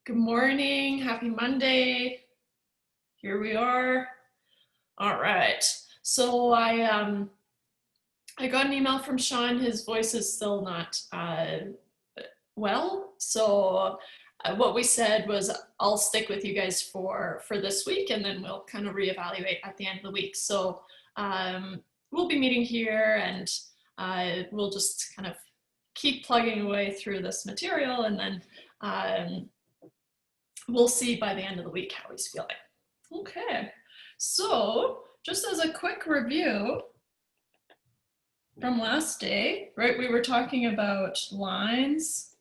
Good morning, happy Monday. Here we are. All right. So I got an email from Shaun. His voice is still not well. So what we said was I'll stick with you guys for this week, and then we'll kind of reevaluate at the end of the week. So we'll be meeting here, and we'll just kind of keep plugging away through this material, and then we'll see by the end of the week how he's feeling. Okay, so just as a quick review from last day, right, we were talking about lines.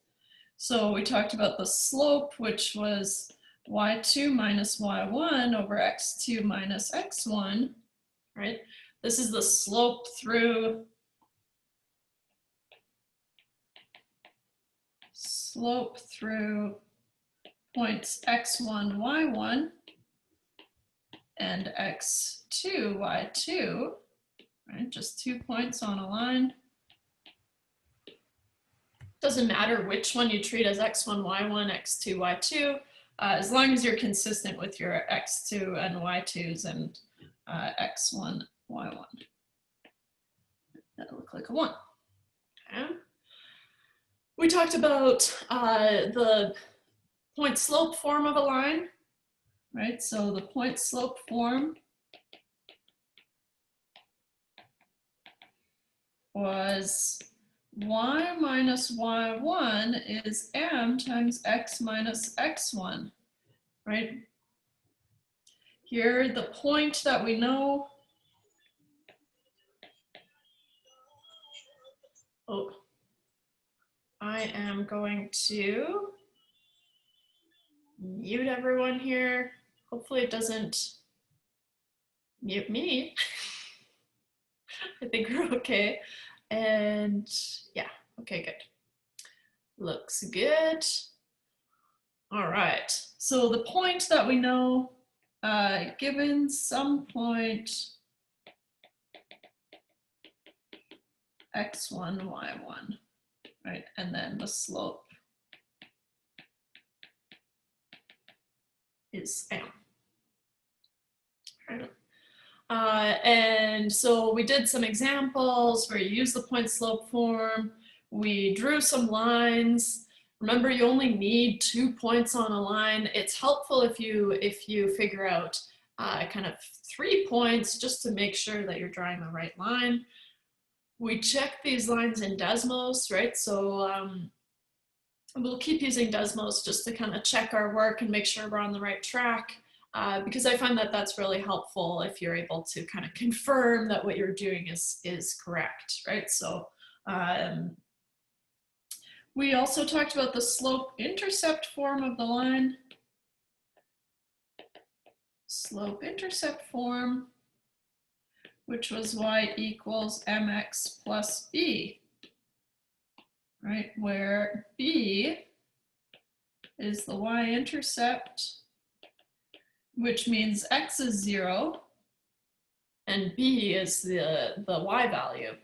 So we talked about the slope, which was y2 minus y1 over x2 minus x1, right? This is the slope through points x1, y1 and x2, y2, right? Just 2 points on a line. Doesn't matter which one you treat as x1, y1, x2, y2, as long as you're consistent with your x2 and y2s and x1, y1. That'll look like a 1. Okay. We talked about the point slope form of a line, right? So the point slope form was y minus y1 is m times x minus x1, right? Here, the point that we know, I am going to mute everyone here. Hopefully it doesn't mute me. I think we're okay. And yeah, okay, good. Looks good. All right, so the point that we know, given some point x1, y1, right? And then the slope is m. Right. And so we did some examples where you use the point slope form. We drew some lines. Remember, you only need 2 points on a line. It's helpful if you figure out kind of 3 points just to make sure that you're drawing the right line. We check these lines in Desmos, right? So we'll keep using Desmos just to kind of check our work and make sure we're on the right track. Because I find that that's really helpful if you're able to kind of confirm that what you're doing is correct, right? So we also talked about the slope-intercept form of the line. Slope-intercept form, which was y equals mx plus b, right? Where b is the y-intercept, which means x is 0, and b is the y value.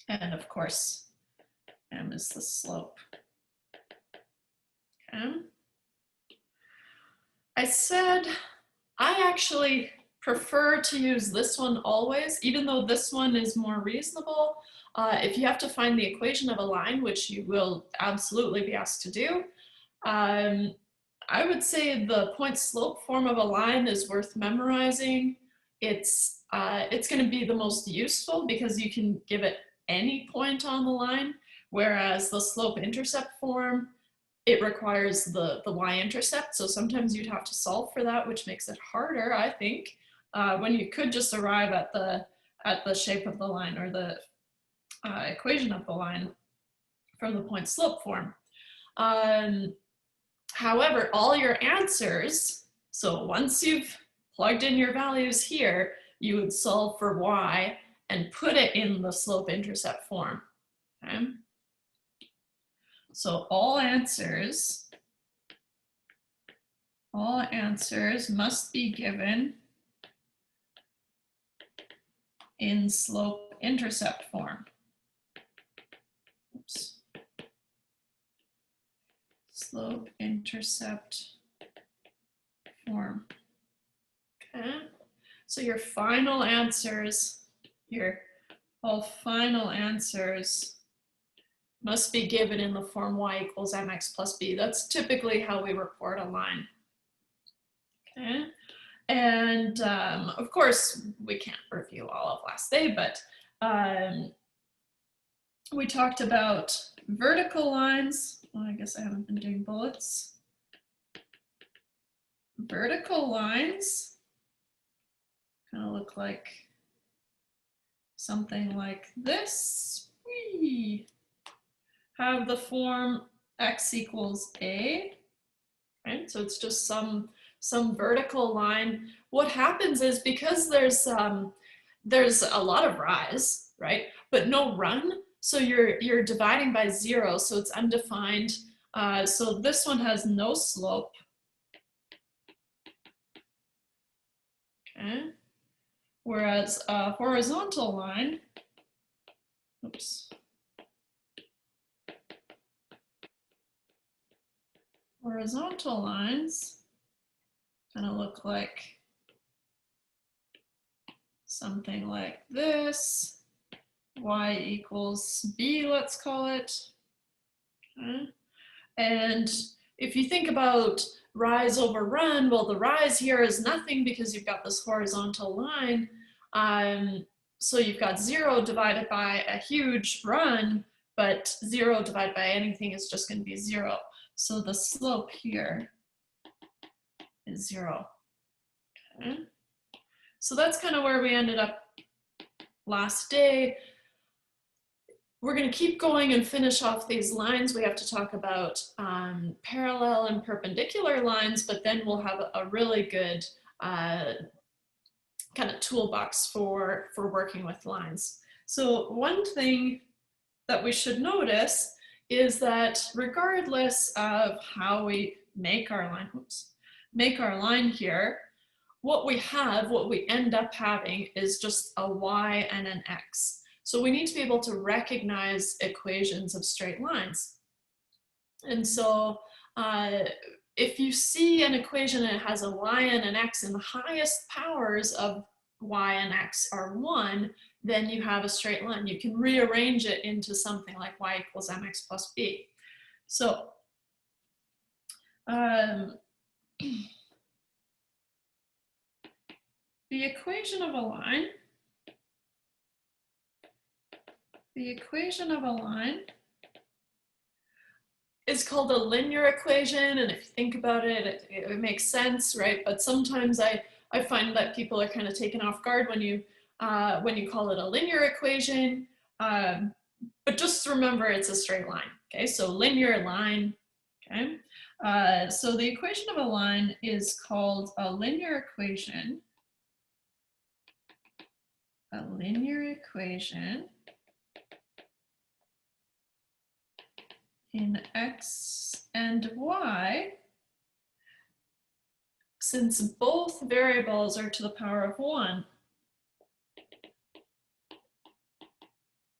And of course, m is the slope. Okay. I said I actually prefer to use this one always, even though this one is more reasonable. If you have to find the equation of a line, which you will absolutely be asked to do, I would say the point slope form of a line is worth memorizing. It's going to be the most useful because you can give it any point on the line, whereas the slope intercept form, it requires the y-intercept. So sometimes you'd have to solve for that, which makes it harder, I think, when you could just arrive at the shape of the line or the equation of the line from the point slope form. However, all your answers, so once you've plugged in your values here, you would solve for y and put it in the slope-intercept form. Okay? So all answers must be given in slope-intercept form. Oops. slope intercept form. Okay, so your final answers, all final answers must be given in the form y equals mx plus b. That's typically how we report a line. Okay, and of course we can't review all of last day, but we talked about vertical lines. Well, I guess I haven't been doing bullets. Vertical lines kind of look like something like this. We have the form x equals a, right? So it's just some vertical line. What happens is, because there's a lot of rise, right, but no run, so you're dividing by 0, so it's undefined. So this one has no slope. Okay. Whereas a horizontal line, oops. Horizontal lines kind of look like something like this. Y equals b, let's call it. Okay. And if you think about rise over run, well, the rise here is nothing because you've got this horizontal line. So you've got 0 divided by a huge run, but 0 divided by anything is just going to be 0. So the slope here is 0. Okay. So that's kind of where we ended up last day. We're going to keep going and finish off these lines. We have to talk about parallel and perpendicular lines, but then we'll have a really good kind of toolbox for working with lines. So one thing that we should notice is that regardless of how we make our line, here, what we end up having is just a y and an x. So we need to be able to recognize equations of straight lines. And so if you see an equation and it has a y and an x, and the highest powers of y and x are 1, then you have a straight line. You can rearrange it into something like y equals mx plus b. So the equation of a line is called a linear equation, and if you think about it, it makes sense, right? But sometimes I find that people are kind of taken off guard when you call it a linear equation, but just remember it's a straight line. Okay, so linear line. Okay, so the equation of a line is called a linear equation. A linear equation in x and y, since both variables are to the power of 1.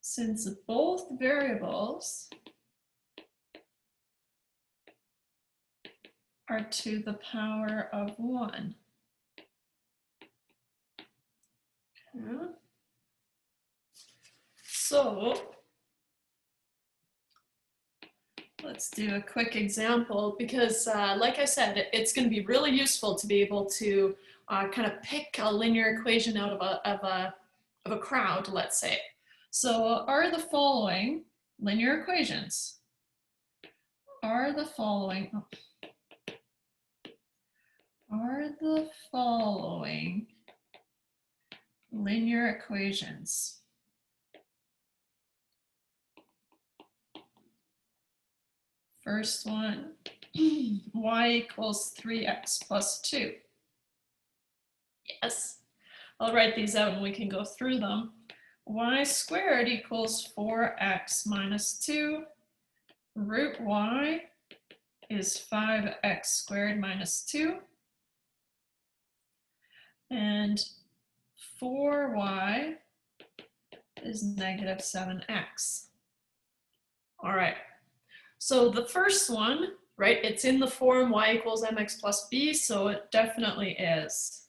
Since both variables are to the power of 1. Okay. So let's do a quick example, because like I said, it's going to be really useful to be able to kind of pick a linear equation out of a crowd, let's say. So are the following linear equations? Are the following linear equations? First one, y equals 3x plus 2. Yes. I'll write these out and we can go through them. Y squared equals 4x minus 2. Root y is 5x squared minus 2. And 4y is negative 7x. All right. So the first one, right? It's in the form y equals mx plus b, so it definitely is.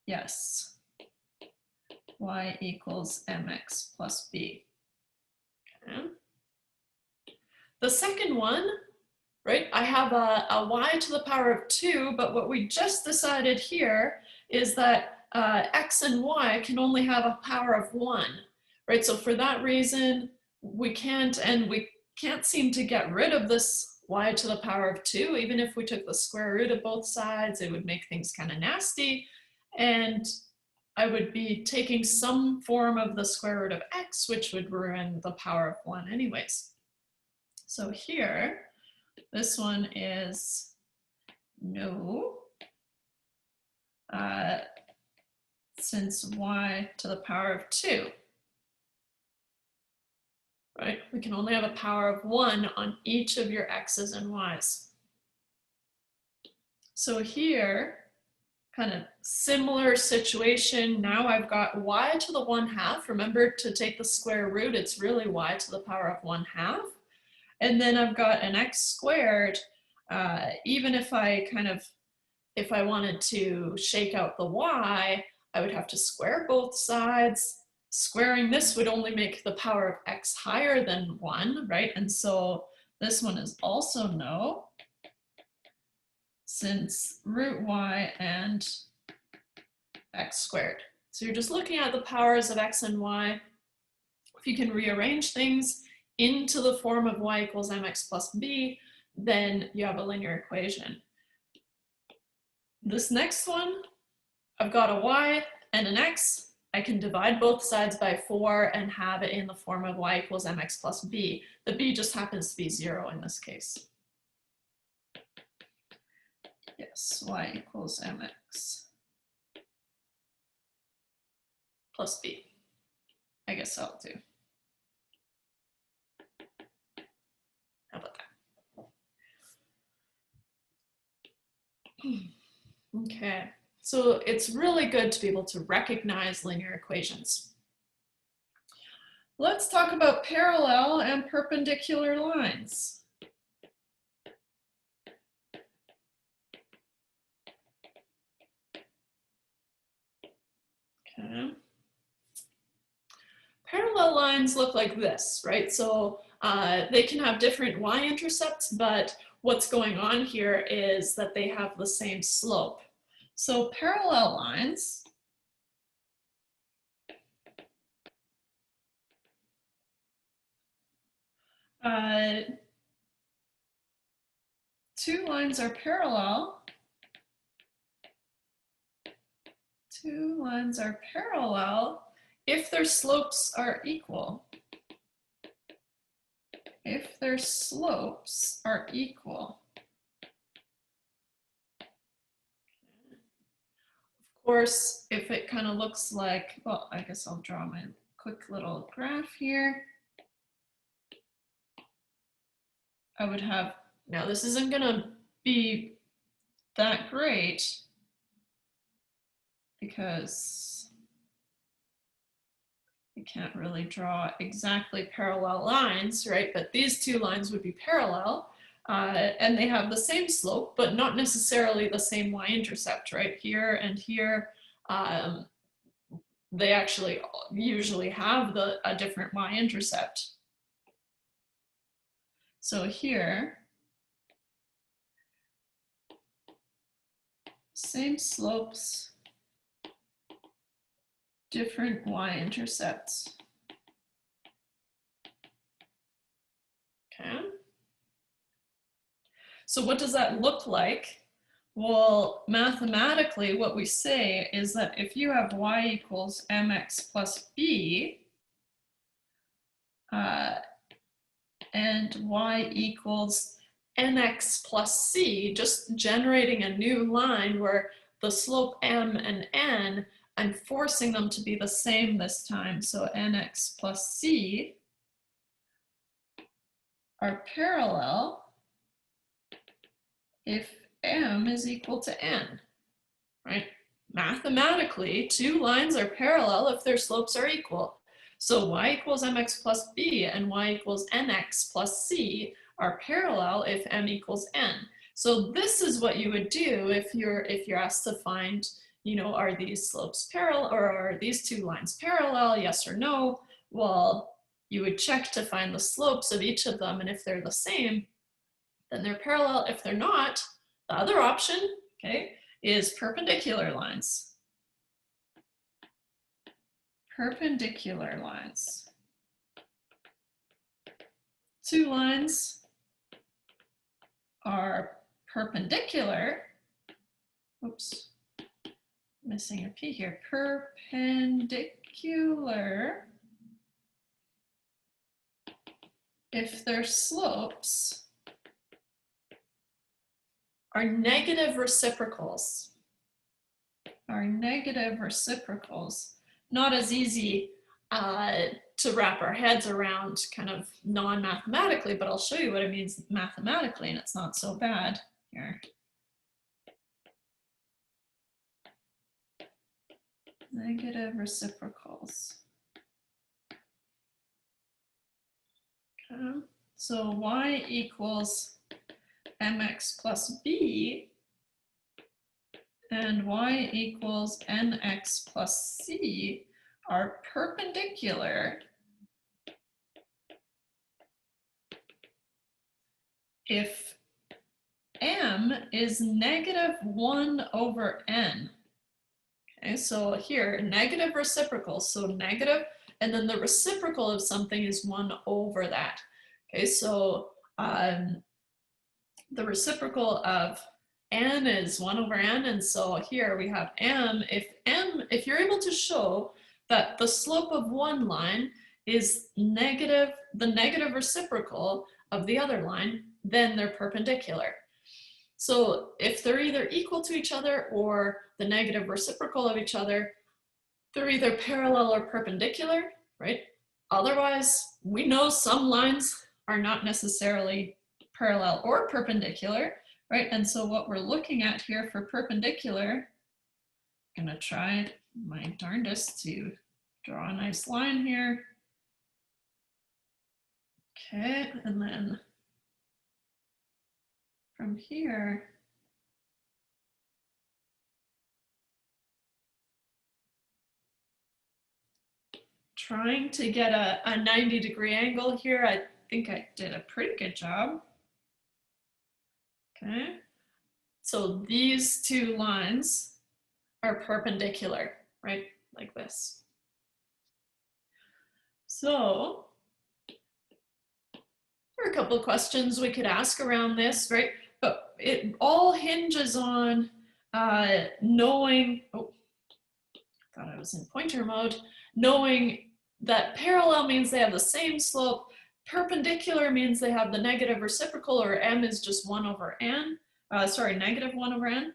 Yes, y equals mx plus b. Okay. The second one, right, I have a y to the power of 2, but what we just decided here is that x and y can only have a power of 1, right? So for that reason, we can't seem to get rid of this y to the power of 2. Even if we took the square root of both sides, it would make things kind of nasty. And I would be taking some form of the square root of x, which would ruin the power of 1 anyways. So here, this one is no, since y to the power of 2, right? We can only have a power of 1 on each of your x's and y's. So here, kind of similar situation. Now I've got y to the 1/2. Remember, to take the square root, it's really y to the power of 1/2. And then I've got an x squared. Even if I wanted to shake out the y, I would have to square both sides. Squaring this would only make the power of x higher than 1, right? And so this one is also no, since root y and x squared. So you're just looking at the powers of x and y. If you can rearrange things into the form of y equals mx plus b, then you have a linear equation. This next one, I've got a y and an x. I can divide both sides by 4 and have it in the form of y equals mx plus b. The b just happens to be 0 in this case. Yes, y equals mx plus b. I guess I'll do. How about that? Okay, so it's really good to be able to recognize linear equations. Let's talk about parallel and perpendicular lines. Okay. Parallel lines look like this, right? So they can have different y-intercepts, but what's going on here is that they have the same slope. So parallel lines two lines are parallel. Two lines are parallel if their slopes are equal. If their slopes are equal. Of course, if it kind of looks like, well, I guess I'll draw my quick little graph here. I would have, now this isn't going to be that great because you can't really draw exactly parallel lines, right? But these two lines would be parallel, and they have the same slope, but not necessarily the same y-intercept, right? Here and here, they actually usually have a different y-intercept. So here, same slopes, different y-intercepts. Okay. So what does that look like? Well, mathematically, what we say is that if you have y equals mx plus b, and y equals nx plus c, just generating a new line where the slope m and n, I'm forcing them to be the same this time. So nx plus c are parallel if m is equal to n, right? Mathematically, two lines are parallel if their slopes are equal. So y equals mx plus b and y equals nx plus c are parallel if m equals n. So this is what you would do if you're asked to find, you know, are these slopes parallel, or are these two lines parallel, yes or no? Well, you would check to find the slopes of each of them, and if they're the same, then they're parallel. If they're not, the other option, okay, is perpendicular lines. Perpendicular lines. Two lines are perpendicular. Oops, missing a P here. Perpendicular if their slopes are negative reciprocals. Not as easy to wrap our heads around kind of non-mathematically, but I'll show you what it means mathematically, and it's not so bad here. Negative reciprocals. Okay. So y equals mx plus b and y equals nx plus c are perpendicular if m is negative 1 over n. Okay, so here, negative reciprocals, so negative, and then the reciprocal of something is 1 over that. Okay, so the reciprocal of n is 1 over n, and so here we have m. If you're able to show that the slope of one line is negative, the negative reciprocal of the other line, then they're perpendicular. So if they're either equal to each other or the negative reciprocal of each other, they're either parallel or perpendicular, right? Otherwise, we know some lines are not necessarily parallel or perpendicular, right? And so what we're looking at here for perpendicular, I'm gonna try my darndest to draw a nice line here. Okay, and then from here, trying to get a 90-degree angle here. I think I did a pretty good job. Okay, so these two lines are perpendicular, right? Like this. So there are a couple of questions we could ask around this, right? But it all hinges on knowing, oh, thought I was in pointer mode, knowing that parallel means they have the same slope, perpendicular means they have the negative reciprocal, or m is just 1 over n, negative 1 over n.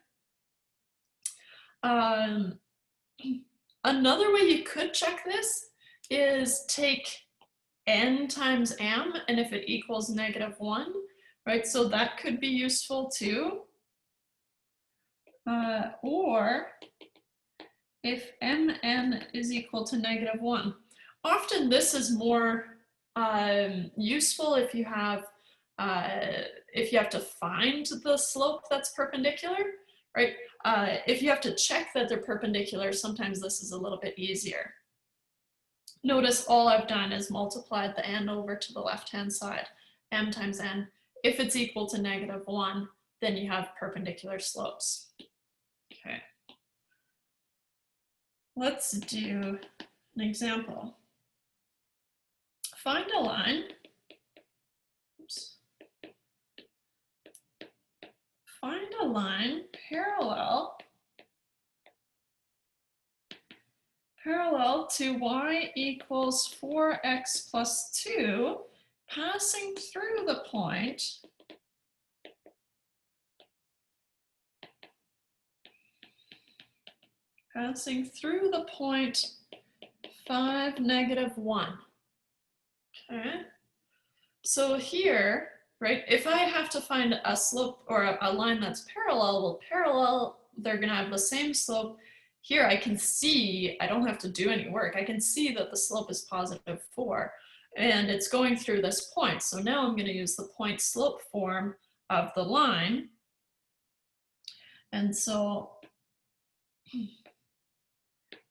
Another way you could check this is take n times m, and if it equals negative 1, right? So that could be useful too. Or if mn is equal to negative 1. Often this is more useful if you have to find the slope that's perpendicular, right? If you have to check that they're perpendicular, sometimes this is a little bit easier. Notice all I've done is multiplied the n over to the left-hand side, m times n. If it's equal to negative 1, then you have perpendicular slopes. Okay. Let's do an example. Find a line. Oops. Find a line parallel to y equals 4x plus 2, passing through the point passing through the point 5, negative 1. Okay, so here, right, if I have to find a slope or a line that's parallel, well, parallel, they're gonna have the same slope. Here I can see, I don't have to do any work, I can see that the slope is positive 4. and it's going through this point. So now I'm going to use the point slope form of the line. And so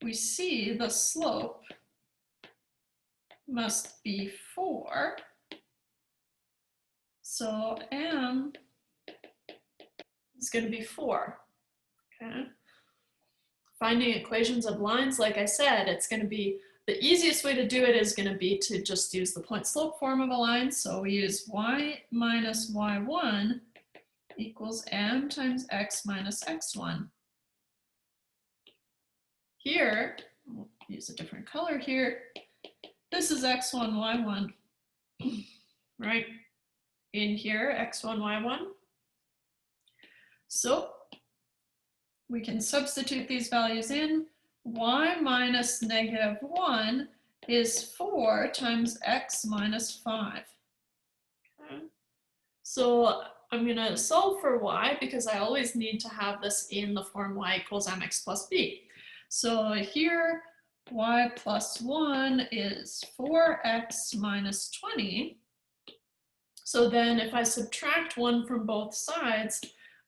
we see the slope must be 4. So m is going to be 4. Okay. Finding equations of lines, like I said, it's going to be the easiest way to do it is going to be to just use the point slope form of a line. So we use y minus y1 equals m times x minus x1. Here, we'll use a different color here. This is x1, y1, right? In here, x1, y1. So we can substitute these values in. Y minus negative 1 is 4 times x minus 5. Okay. So I'm going to solve for y because I always need to have this in the form y equals mx plus b. So here, y plus 1 is 4x minus 20. So then if I subtract 1 from both sides,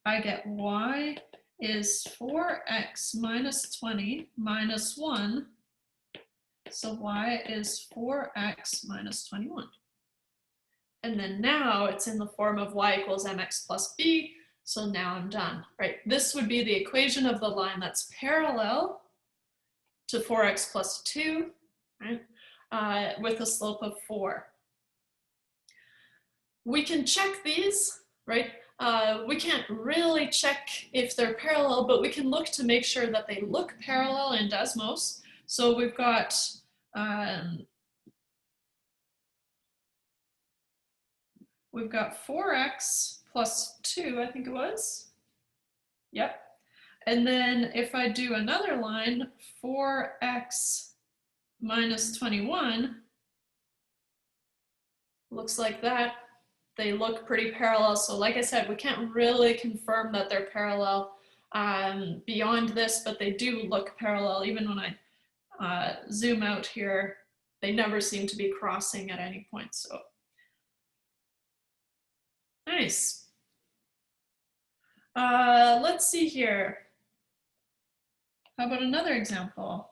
I get y is 4x minus 20 minus 1. So y is 4x minus 21. And then now it's in the form of y equals mx plus b. So now I'm done, right? This would be the equation of the line that's parallel to 4x plus 2, right? With a slope of 4. We can check these, right? We can't really check if they're parallel, but we can look to make sure that they look parallel in Desmos. So we've got 4x plus 2, I think it was. Yep. And then if I do another line, 4x minus 21, looks like that. They look pretty parallel. So like I said, we can't really confirm that they're parallel beyond this, but they do look parallel. Even when I zoom out here, they never seem to be crossing at any point. So nice. Let's see here. How about another example?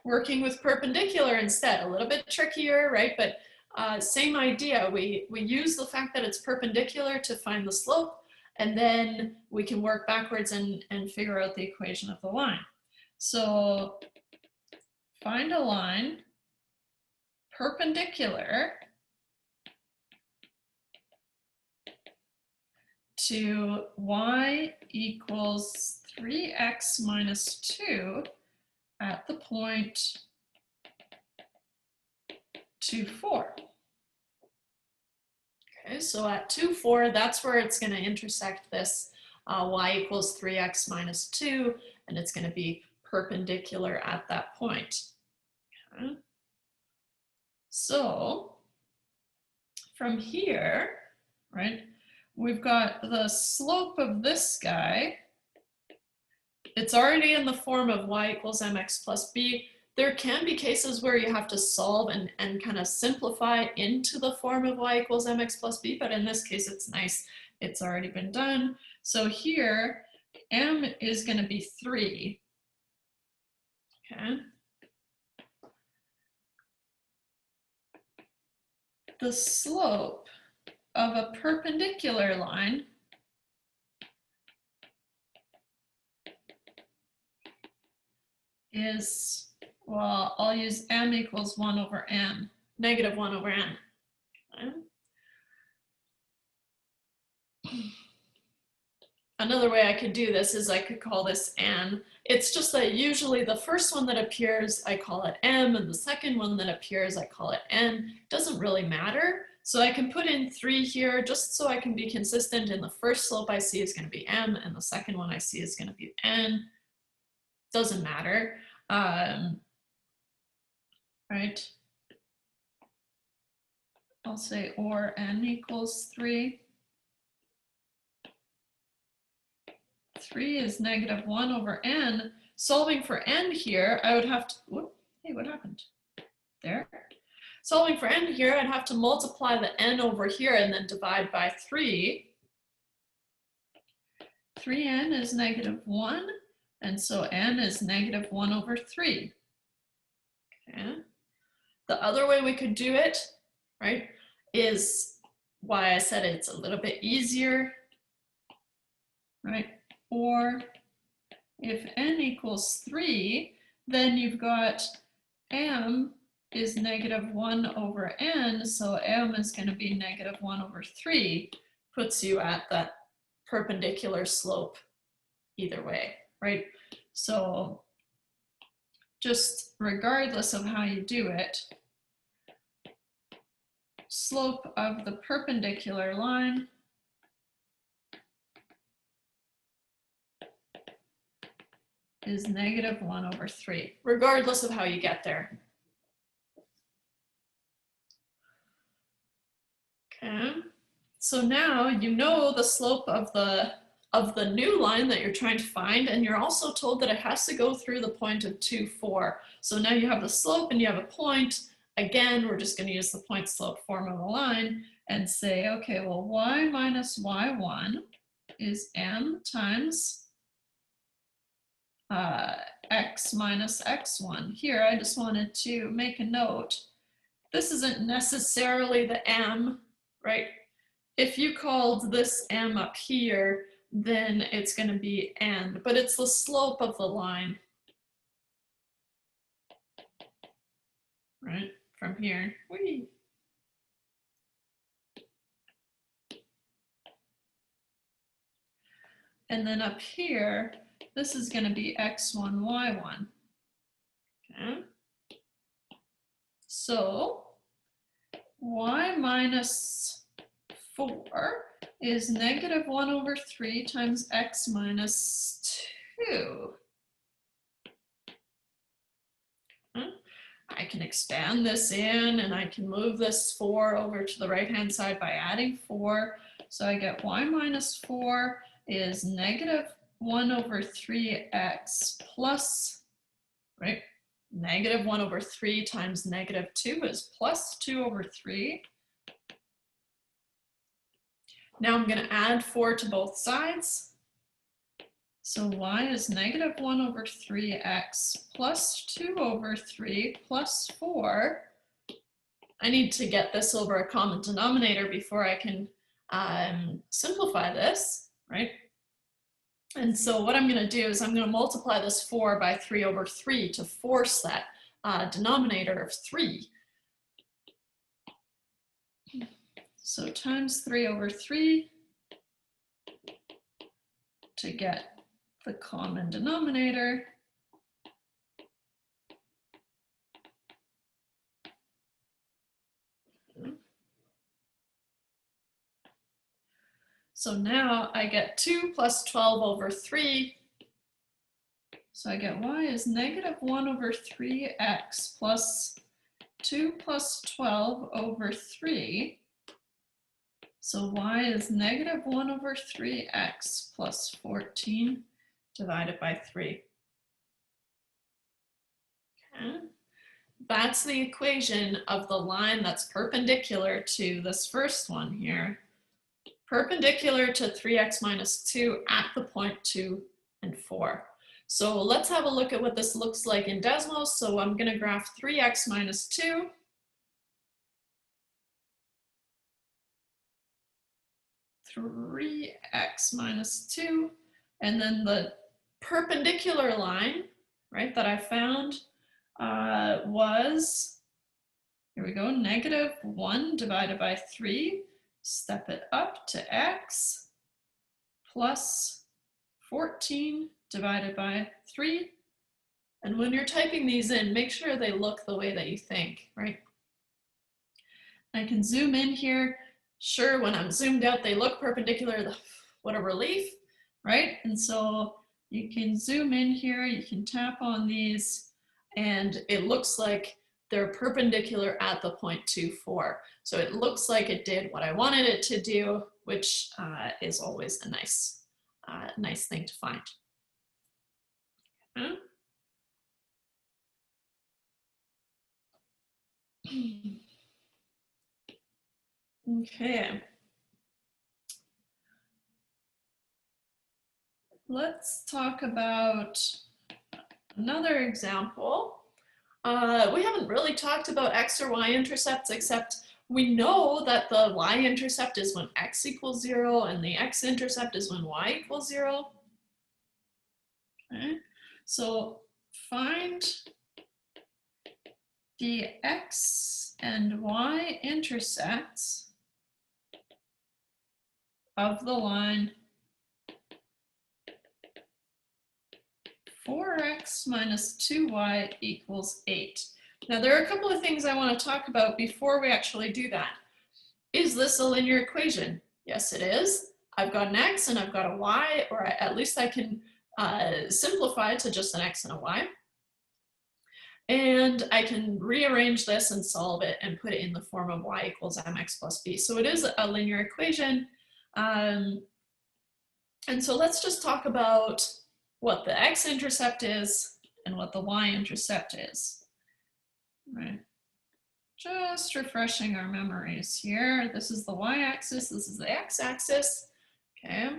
Working with perpendicular instead, a little bit trickier, right? But same idea. We use the fact that it's perpendicular to find the slope, and then we can work backwards and figure out the equation of the line. So find a line perpendicular to y equals 3x minus 2 at the point 2, 4. Okay, so at 2, 4, that's where it's going to intersect this y equals 3x minus 2, and it's going to be perpendicular at that point. Okay. So from here, right, we've got the slope of this guy. It's already in the form of y equals mx plus b. There can be cases where you have to solve and kind of simplify into the form of y equals mx plus b, but in this case, it's nice. It's already been done. So here, m is going to be 3. Okay. The slope of a perpendicular line is, well, I'll use m equals 1 over n, negative 1 over n. Okay. Another way I could do this is I could call this n. It's just that usually the first one that appears, I call it m, and the second one that appears, I call it n. It doesn't really matter. So I can put in 3 here just so I can be consistent. And the first slope I see is going to be m, and the second one I see is going to be n. Doesn't matter. Right? I'll say or n equals 3. 3 is negative 1 over n. Solving for n here, I would have to, whoop, hey, what happened? There. solving for n here, I'd have to multiply the n over here and then divide by 3. 3n is -1, and so n is -1 over 3. Okay. The other way we could do it, right, is why I said it's a little bit easier, right? Or if n equals 3, then you've got m is -1 over n, so m is going to be -1 over 3, puts you at that perpendicular slope either way, right? So just regardless of how you do it, slope of the perpendicular line is -1 over 3, regardless of how you get there. Okay, so now you know the slope of the new line that you're trying to find, and you're also told that it has to go through the point of 2, 4. So now you have the slope and you have a point. Again, we're just going to use the point slope form of the line and say, okay, well, y minus y1 is m times x minus x1. Here, I just wanted to make a note. This isn't necessarily the m, right? If you called this m up here, then it's going to be n, but it's the slope of the line, right? From here. Whee. And then up here, this is going to be x1, y1. Okay. So y minus 4 is -1 over 3 times x minus 2. I can expand this in, and I can move this 4 over to the right-hand side by adding 4. So I get y minus 4 is -1 over 3x plus, right? -1 over 3 times -2 is plus 2 over 3. Now I'm going to add 4 to both sides. So y is -1 over 3x plus 2 over 3 plus 4. I need to get this over a common denominator before I can simplify this, right? And so what I'm going to do is I'm going to multiply this 4 by 3 over 3 to force that denominator of 3. So times 3 over 3 to get the common denominator. So now I get 2 plus 12 over 3. So I get y is -1 over 3x plus 2 plus 12 over 3. So y is -1 over 3x plus 14 divided by 3. Okay. That's the equation of the line that's perpendicular to this first one here. Perpendicular to 3x minus 2 at the point 2 and 4. So let's have a look at what this looks like in Desmos. So I'm going to graph 3x minus 2. And then the perpendicular line, right, that I found was, here we go, -1 divided by 3, step it up to x, plus 14 divided by 3. And when you're typing these in, make sure they look the way that you think, right? I can zoom in here. Sure, when I'm zoomed out, they look perpendicular. What a relief, right? And so you can zoom in here, you can tap on these, and it looks like they're perpendicular at the point 2, 4. So it looks like it did what I wanted it to do, which is always a nice thing to find. Okay. Let's talk about another example. We haven't really talked about x or y-intercepts, except we know that the y-intercept is when x equals 0 and the x-intercept is when y equals 0. Okay, so find the x and y intercepts of the line 4x minus 2y equals 8. Now there are a couple of things I want to talk about before we actually do that. Is this a linear equation? Yes, it is. I've got an x and I've got a y, or at least I can simplify it to just an x and a y. And I can rearrange this and solve it and put it in the form of y equals mx plus b. So it is a linear equation. And so let's just talk about what the x-intercept is and what the y-intercept is. Right. Just refreshing our memories here. This is the y-axis, this is the x-axis. Okay.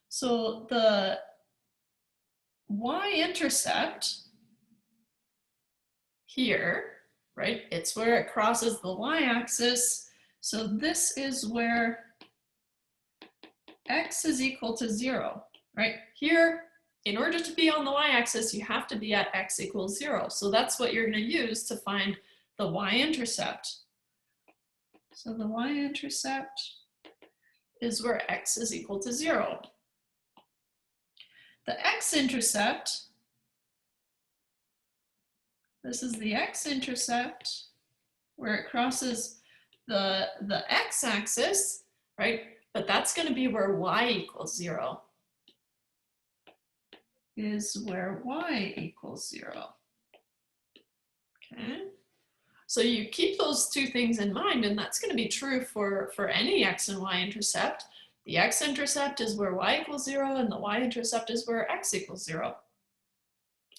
So the y-intercept here, right, it's where it crosses the y-axis. So this is where x is equal to 0, right? Here, in order to be on the y-axis, you have to be at x equals 0. So that's what you're going to use to find the y-intercept. So the y-intercept is where x is equal to 0. The x-intercept, this is the x-intercept where it crosses the x-axis, right? But that's going to be where y equals 0. Is where y equals 0. Okay. So you keep those two things in mind, and that's going to be true for any x and y intercept. The x-intercept is where y equals 0, and the y-intercept is where x equals 0.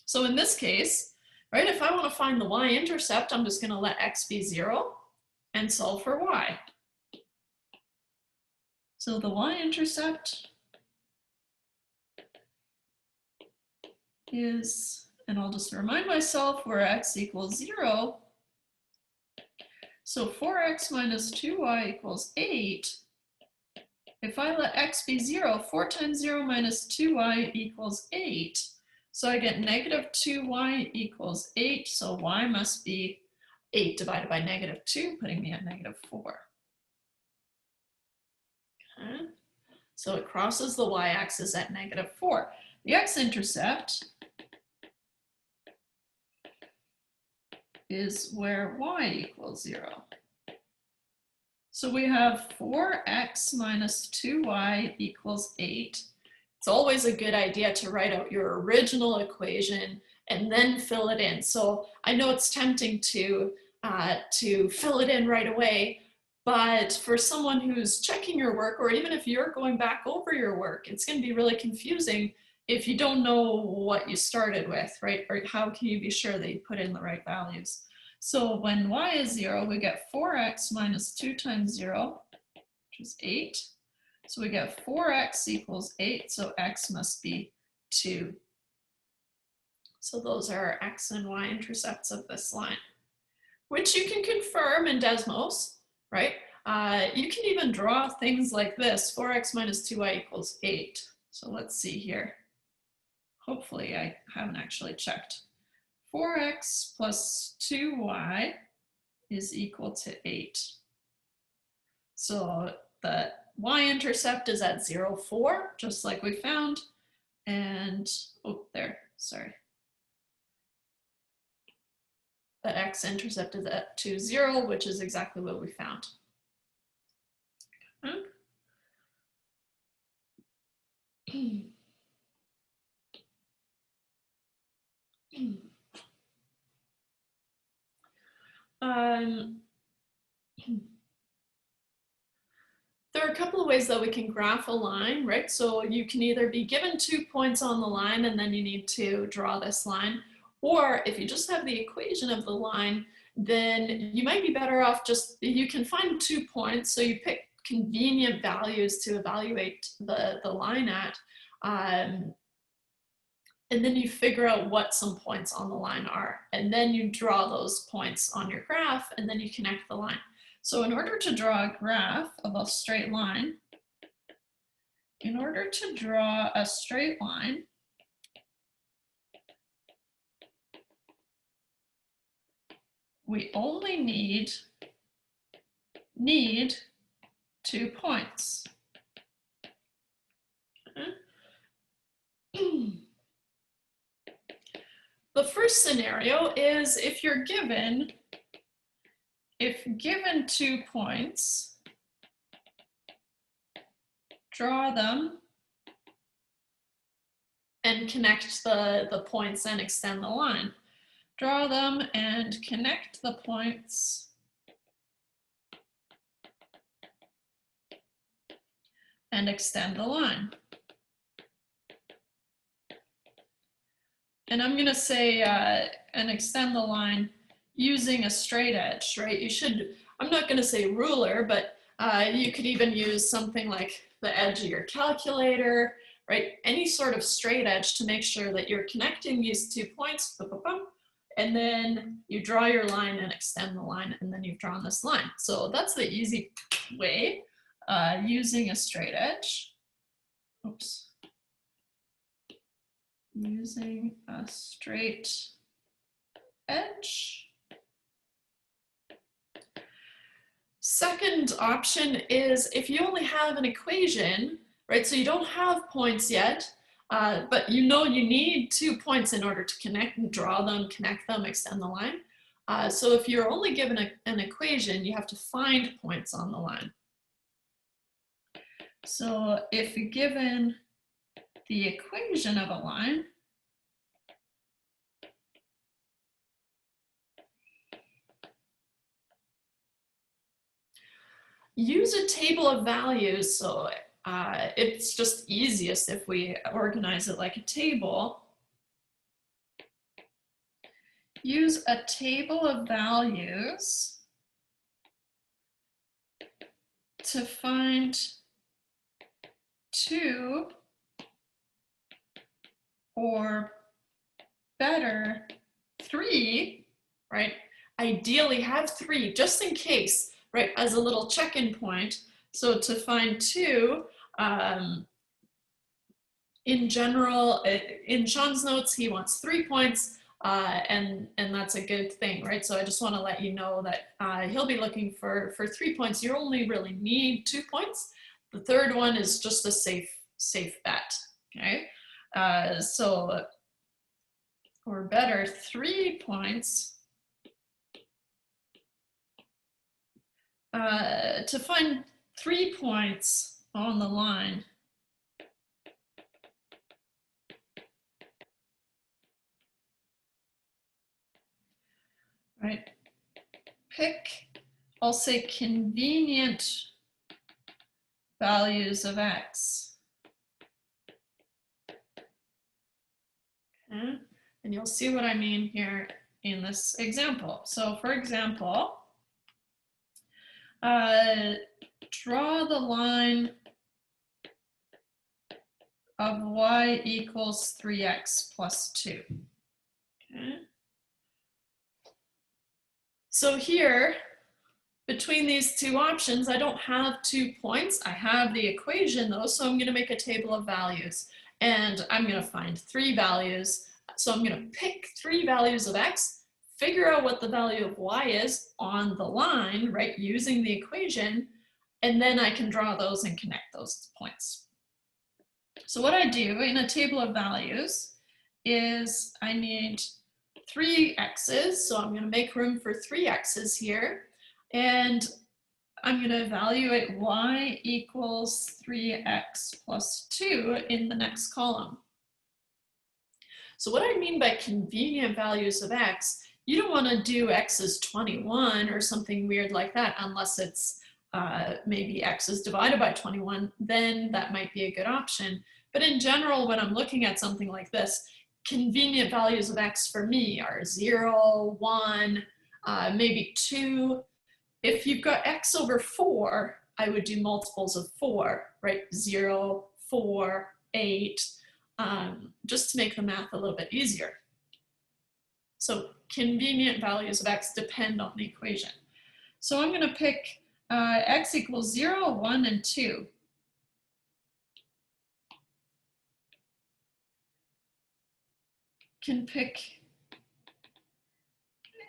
So in this case, right, if I want to find the y-intercept, I'm just going to let x be 0 and solve for y. So the y-intercept is, and I'll just remind myself, where x equals 0. So 4x minus 2y equals 8. If I let x be 0, 4 times 0 minus 2y equals 8. So I get negative 2y equals 8. So y must be 8 divided by negative 2, putting me at negative 4. Okay. So it crosses the y-axis at negative 4. The x-intercept is where y equals 0. So we have 4x minus 2y equals 8. It's always a good idea to write out your original equation and then fill it in. So I know it's tempting to fill it in right away, but for someone who's checking your work, or even if you're going back over your work, it's going to be really confusing if you don't know what you started with, right? Or how can you be sure that you put in the right values? So when y is 0, we get 4x minus 2 times 0, which is 8. So we get 4x equals 8, so x must be 2. So those are x and y intercepts of this line, which you can confirm in Desmos, right? You can even draw things like this, 4x minus 2y equals 8. So let's see here. Hopefully I haven't actually checked. 4x plus 2y is equal to 8. So the y-intercept is at 0, 4, just like we found. And, oh, there, sorry. The x-intercept is at 2, 0, which is exactly what we found. Okay. There are a couple of ways that we can graph a line, right? So you can either be given 2 points on the line and then you need to draw this line, or if you just have the equation of the line, then you might be better off just, you can find 2 points, so you pick convenient values to evaluate the line at, and then you figure out what some points on the line are, and then you draw those points on your graph, and then you connect the line. So in order to draw a graph of a straight line, in order to draw a straight line, we only need 2 points. The first scenario is if given 2 points, draw them and connect the points and extend the line. Draw them and connect the points and extend the line. And I'm going to say and extend the line using a straight edge, right? You should, I'm not going to say ruler, but you could even use something like the edge of your calculator, right? Any sort of straight edge to make sure that you're connecting these 2 points, and then you draw your line and extend the line, and then you've drawn this line. So that's the easy way, using a straight edge. Oops. Using a straight edge. Second option is if you only have an equation, right? So you don't have points yet, but you know you need 2 points in order to connect and draw them, connect them, extend the line. So if you're only given an equation, you have to find points on the line. So if you're given the equation of a line, use a table of values. So it's just easiest if we organize it like a table. Use a table of values to find 2 or better 3, right? Ideally have 3 just in case, right, as a little check-in point. So to find 2, in general, in Shaun's notes, he wants 3 points, and that's a good thing, right? So I just want to let you know that he'll be looking for 3 points. You only really need 2 points. The third one is just a safe bet, okay? So, or better, 3 points. To find 3 points on the line, right? Pick, I'll say convenient values of x. Okay. And you'll see what I mean here in this example. So for example, draw the line of y equals 3x plus 2. Okay. So here, between these 2 options, I don't have 2 points. I have the equation though, so I'm going to make a table of values. And I'm going to find 3 values. So I'm going to pick 3 values of x, figure out what the value of y is on the line, right, using the equation, and then I can draw those and connect those points. So what I do in a table of values is I need 3 x's, so I'm going to make room for 3 x's here, and I'm going to evaluate y equals 3x plus 2 in the next column. So what I mean by convenient values of x, you don't want to do x is 21 or something weird like that unless it's maybe x is divided by 21, then that might be a good option. But in general, when I'm looking at something like this, convenient values of x for me are 0, 1, maybe 2. If you've got x over 4, I would do multiples of 4, right? 0, 4, 8, just to make the math a little bit easier. So convenient values of x depend on the equation. So I'm going to pick x equals 0, 1, and 2. Can pick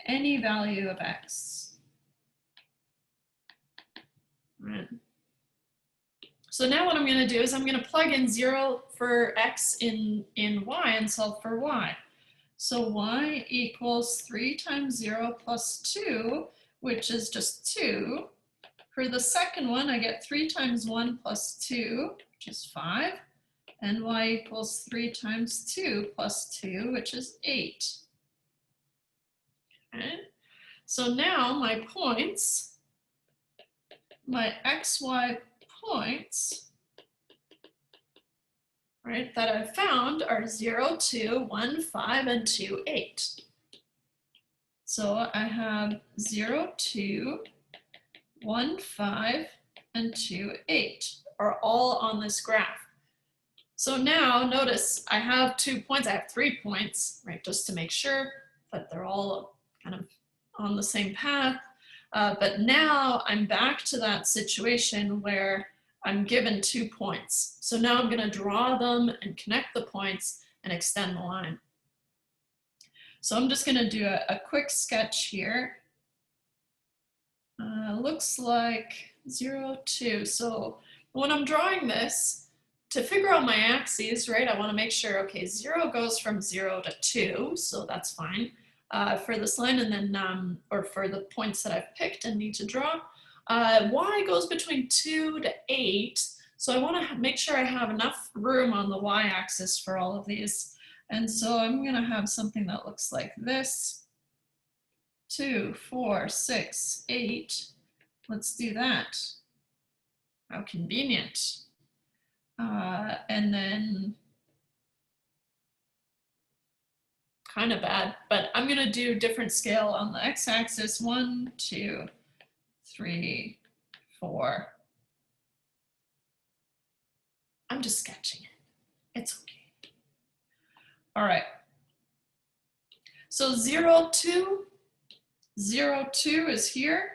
any value of x. Right. So now what I'm going to do is I'm going to plug in 0 for x in y and solve for y. So y equals 3 times 0 plus 2, which is just 2. For the second one, I get 3 times 1 plus 2, which is 5. And y equals 3 times 2 plus 2, which is 8. Okay. So now my points, my xy points, right, that I've found are 0, 2, 1, 5, and 2, 8. So I have 0, 2, 1, 5, and 2, 8 are all on this graph. So now notice I have 2 points, I have 3 points, right, just to make sure that they're all kind of on the same path. But now I'm back to that situation where I'm given 2 points. So now I'm going to draw them and connect the points and extend the line. So I'm just going to do a quick sketch here. Looks like 0, 2. So when I'm drawing this, to figure out my axes, right, I want to make sure, okay, 0 goes from 0 to 2, so that's fine for this line, and then, or for the points that I've picked and need to draw. Y goes between 2 to 8, so I want to make sure I have enough room on the y-axis for all of these. And so I'm going to have something that looks like this. 2, 4, 6, 8. Let's do that. How convenient. And then kind of bad, but I'm going to do different scale on the x-axis. 1, 2, 3, 4. I'm just sketching it. It's okay. All right. So 0, 2, 0, 2 is here.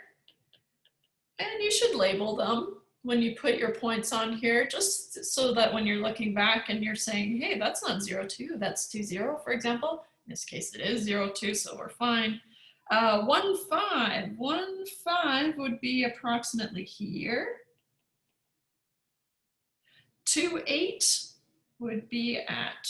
And you should label them when you put your points on here, just so that when you're looking back and you're saying, hey, that's not 0, 2, that's 2, 0, for example. In this case, it is 0, 2, so we're fine. 1, 5. 1, 5 would be approximately here. 2, 8 would be at.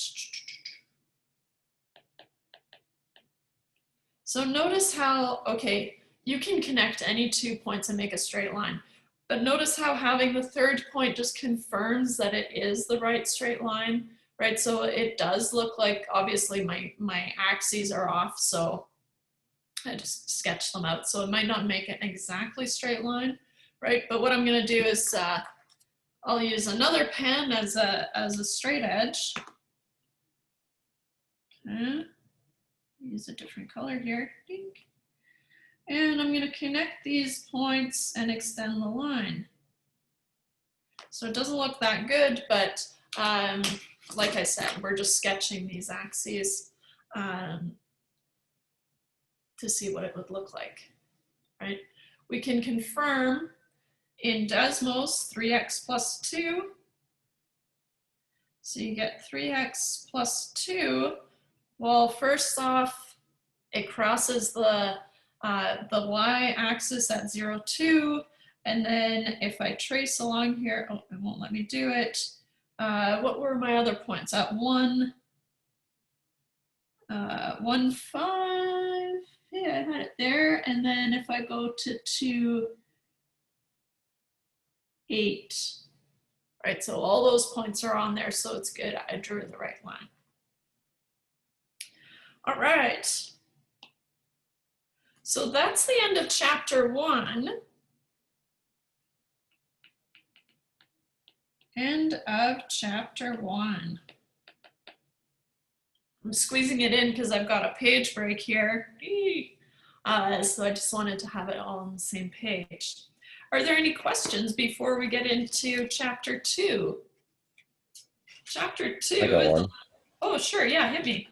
So notice how, okay, you can connect any 2 points and make a straight line. But notice how having the third point just confirms that it is the right straight line, right? So it does look like, obviously my axes are off, so I just sketched them out. So it might not make an exactly straight line, right? But what I'm gonna do is I'll use another pen as a straight edge. Okay. Use a different color here. And I'm going to connect these points and extend the line. So it doesn't look that good, but like I said, we're just sketching these axes to see what it would look like, right? We can confirm in Desmos 3x plus 2. So you get 3x plus 2. Well, first off, it crosses the y-axis at 0, 2, and then if I trace along here, oh, it won't let me do it. What were my other points? At 1, 1, 5, yeah, I had it there, and then if I go to 2, 8, right, so all those points are on there, so it's good, I drew the right line. All right. So that's the end of chapter 1. End of chapter 1. I'm squeezing it in because I've got a page break here. So I just wanted to have it all on the same page. Are there any questions before we get into chapter 2? Chapter 2 I got is, one. oh sure, yeah, hit me.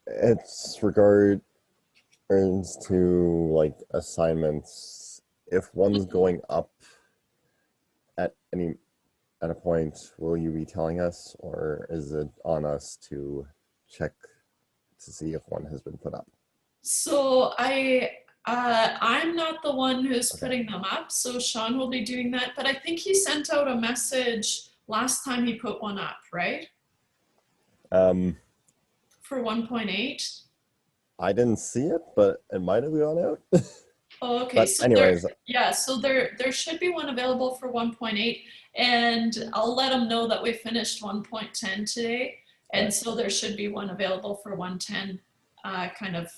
It's regards to like assignments. If one's going up at any at a point, will you be telling us, or is it on us to check to see if one has been put up? So I'm not the one who's Okay. putting them up, so Shaun will be doing that. But I think he sent out a message last time he put one up, right? Um, For 1.8. I didn't see it, but it might have gone out. Oh, okay. But So there, anyways, yeah. So there should be one available for 1.8, and I'll let them know that we finished 1.10 today, okay, and so there should be one available for 110, kind of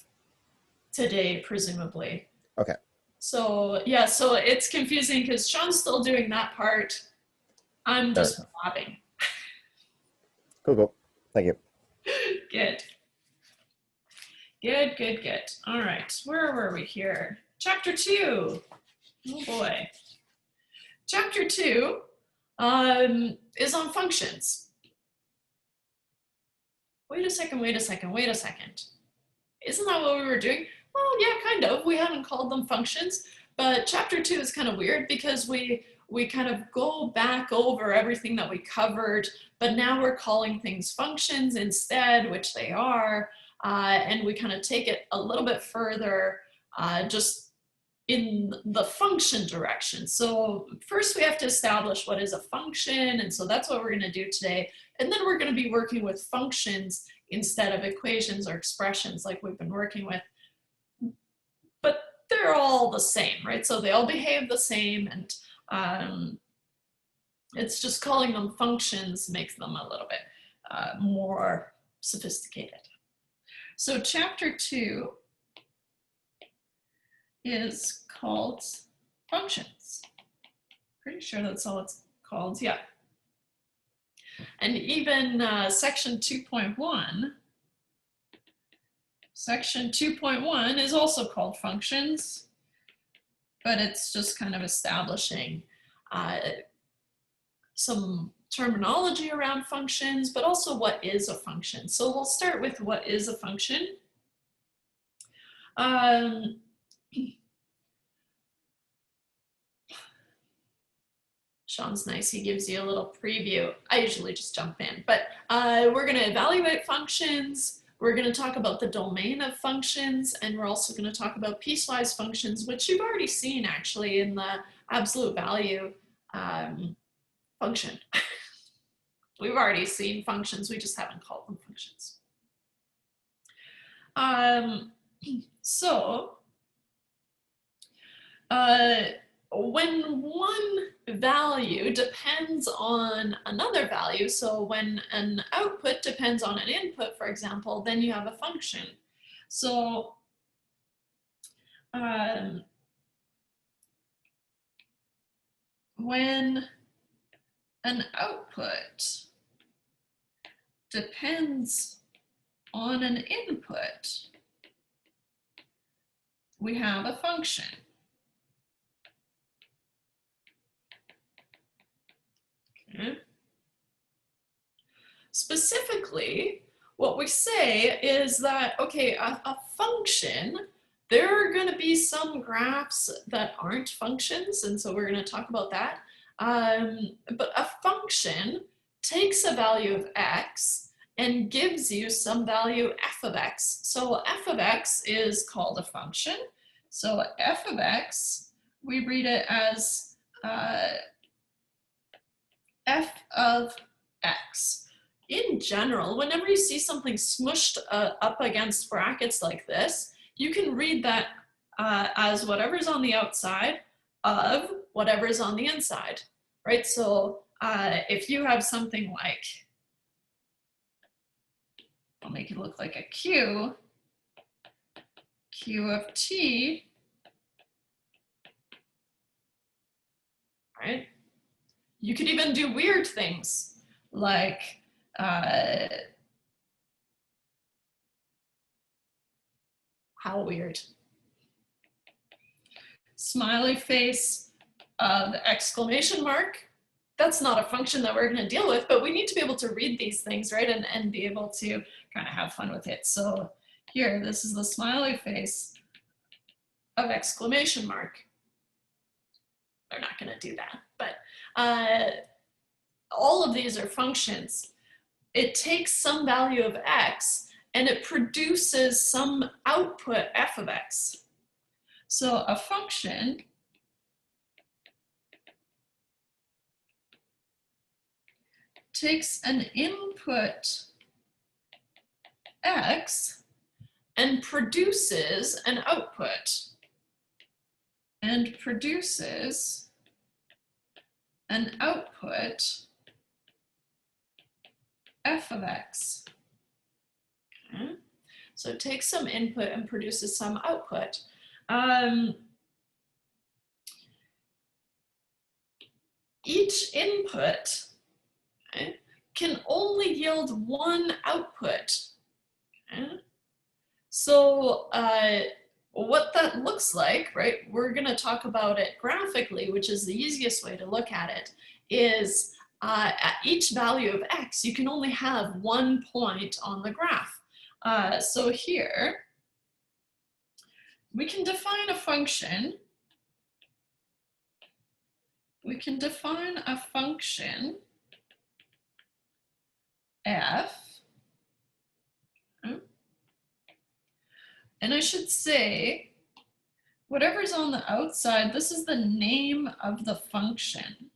today, presumably. okay, So yeah, so it's confusing because Shaun's still doing that part. I'm fair just enough. blabbing. Cool, cool. Thank you. Good. Good, good, good. All right, where were we here? Chapter 2. Oh boy. Chapter 2 is on functions. Wait a second, wait a second, wait a second. Isn't that what we were doing? Well, yeah, kind of. We haven't called them functions, but chapter 2 is kind of weird because we kind of go back over everything that we covered, but now we're calling things functions instead, which they are, and we kind of take it a little bit further, just in the function direction. So first we have to establish what is a function, and so that's what we're going to do today. And then we're going to be working with functions instead of equations or expressions like we've been working with. But they're all the same, right? So they all behave the same, and it's just calling them functions makes them a little bit more sophisticated. So chapter 2 is called functions. Pretty sure that's all it's called, yeah. And even section 2.1, section 2.1 is also called functions, but it's just kind of establishing some terminology around functions, but also what is a function. So we'll start with what is a function. Shaun's nice, he gives you a little preview. I usually just jump in, but we're gonna evaluate functions, we're gonna talk about the domain of functions, and we're also gonna talk about piecewise functions, which you've already seen actually in the absolute value function. We've already seen functions, we just haven't called them functions. So, when one value depends on another value, so when an output depends on an input, for example, then you have a function. So when an output depends on an input, we have a function. Okay. Specifically, what we say is that, okay, a function, there are going to be some graphs that aren't functions, and so we're going to talk about that. But a function takes a value of x and gives you some value f of x. So f of x is called a function. So f of x, we read it as f of x. In general, whenever you see something smushed up against brackets like this, you can read that as whatever's on the outside of whatever's on the inside, right? So if you have something like, I'll make it look like a Q, Q of t, right? You could even do weird things like How weird. Smiley face, the exclamation mark. That's not a function that we're going to deal with, but we need to be able to read these things, right? And be able to kind of have fun with it. So here, this is the smiley face of exclamation mark. They're not going to do that, but all of these are functions. It takes some value of x and it produces some output f of x. So a function takes an input x and produces an output, and produces an output f of x. Okay. So it takes some input and produces some output. Each input, okay, can only yield one output. Okay. So what that looks like, right, we're going to talk about it graphically, which is the easiest way to look at it, is at each value of x, you can only have one point on the graph. So here, we can define a function. We can define a function f. And I should say, whatever's on the outside, this is the name of the function.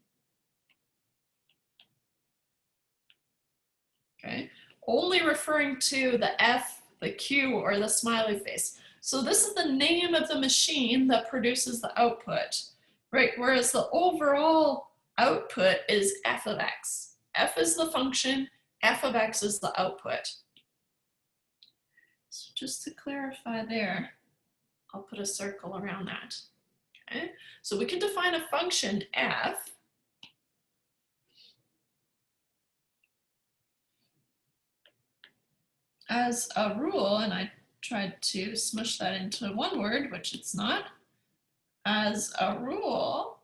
Okay, only referring to the f, the q, or the smiley face. So this is the name of the machine that produces the output, right? Whereas the overall output is f of x. F is the function, f of x is the output. So just to clarify there, I'll put a circle around that. Okay, so we can define a function f as a rule, and I tried to smush that into one word, which it's not, as a rule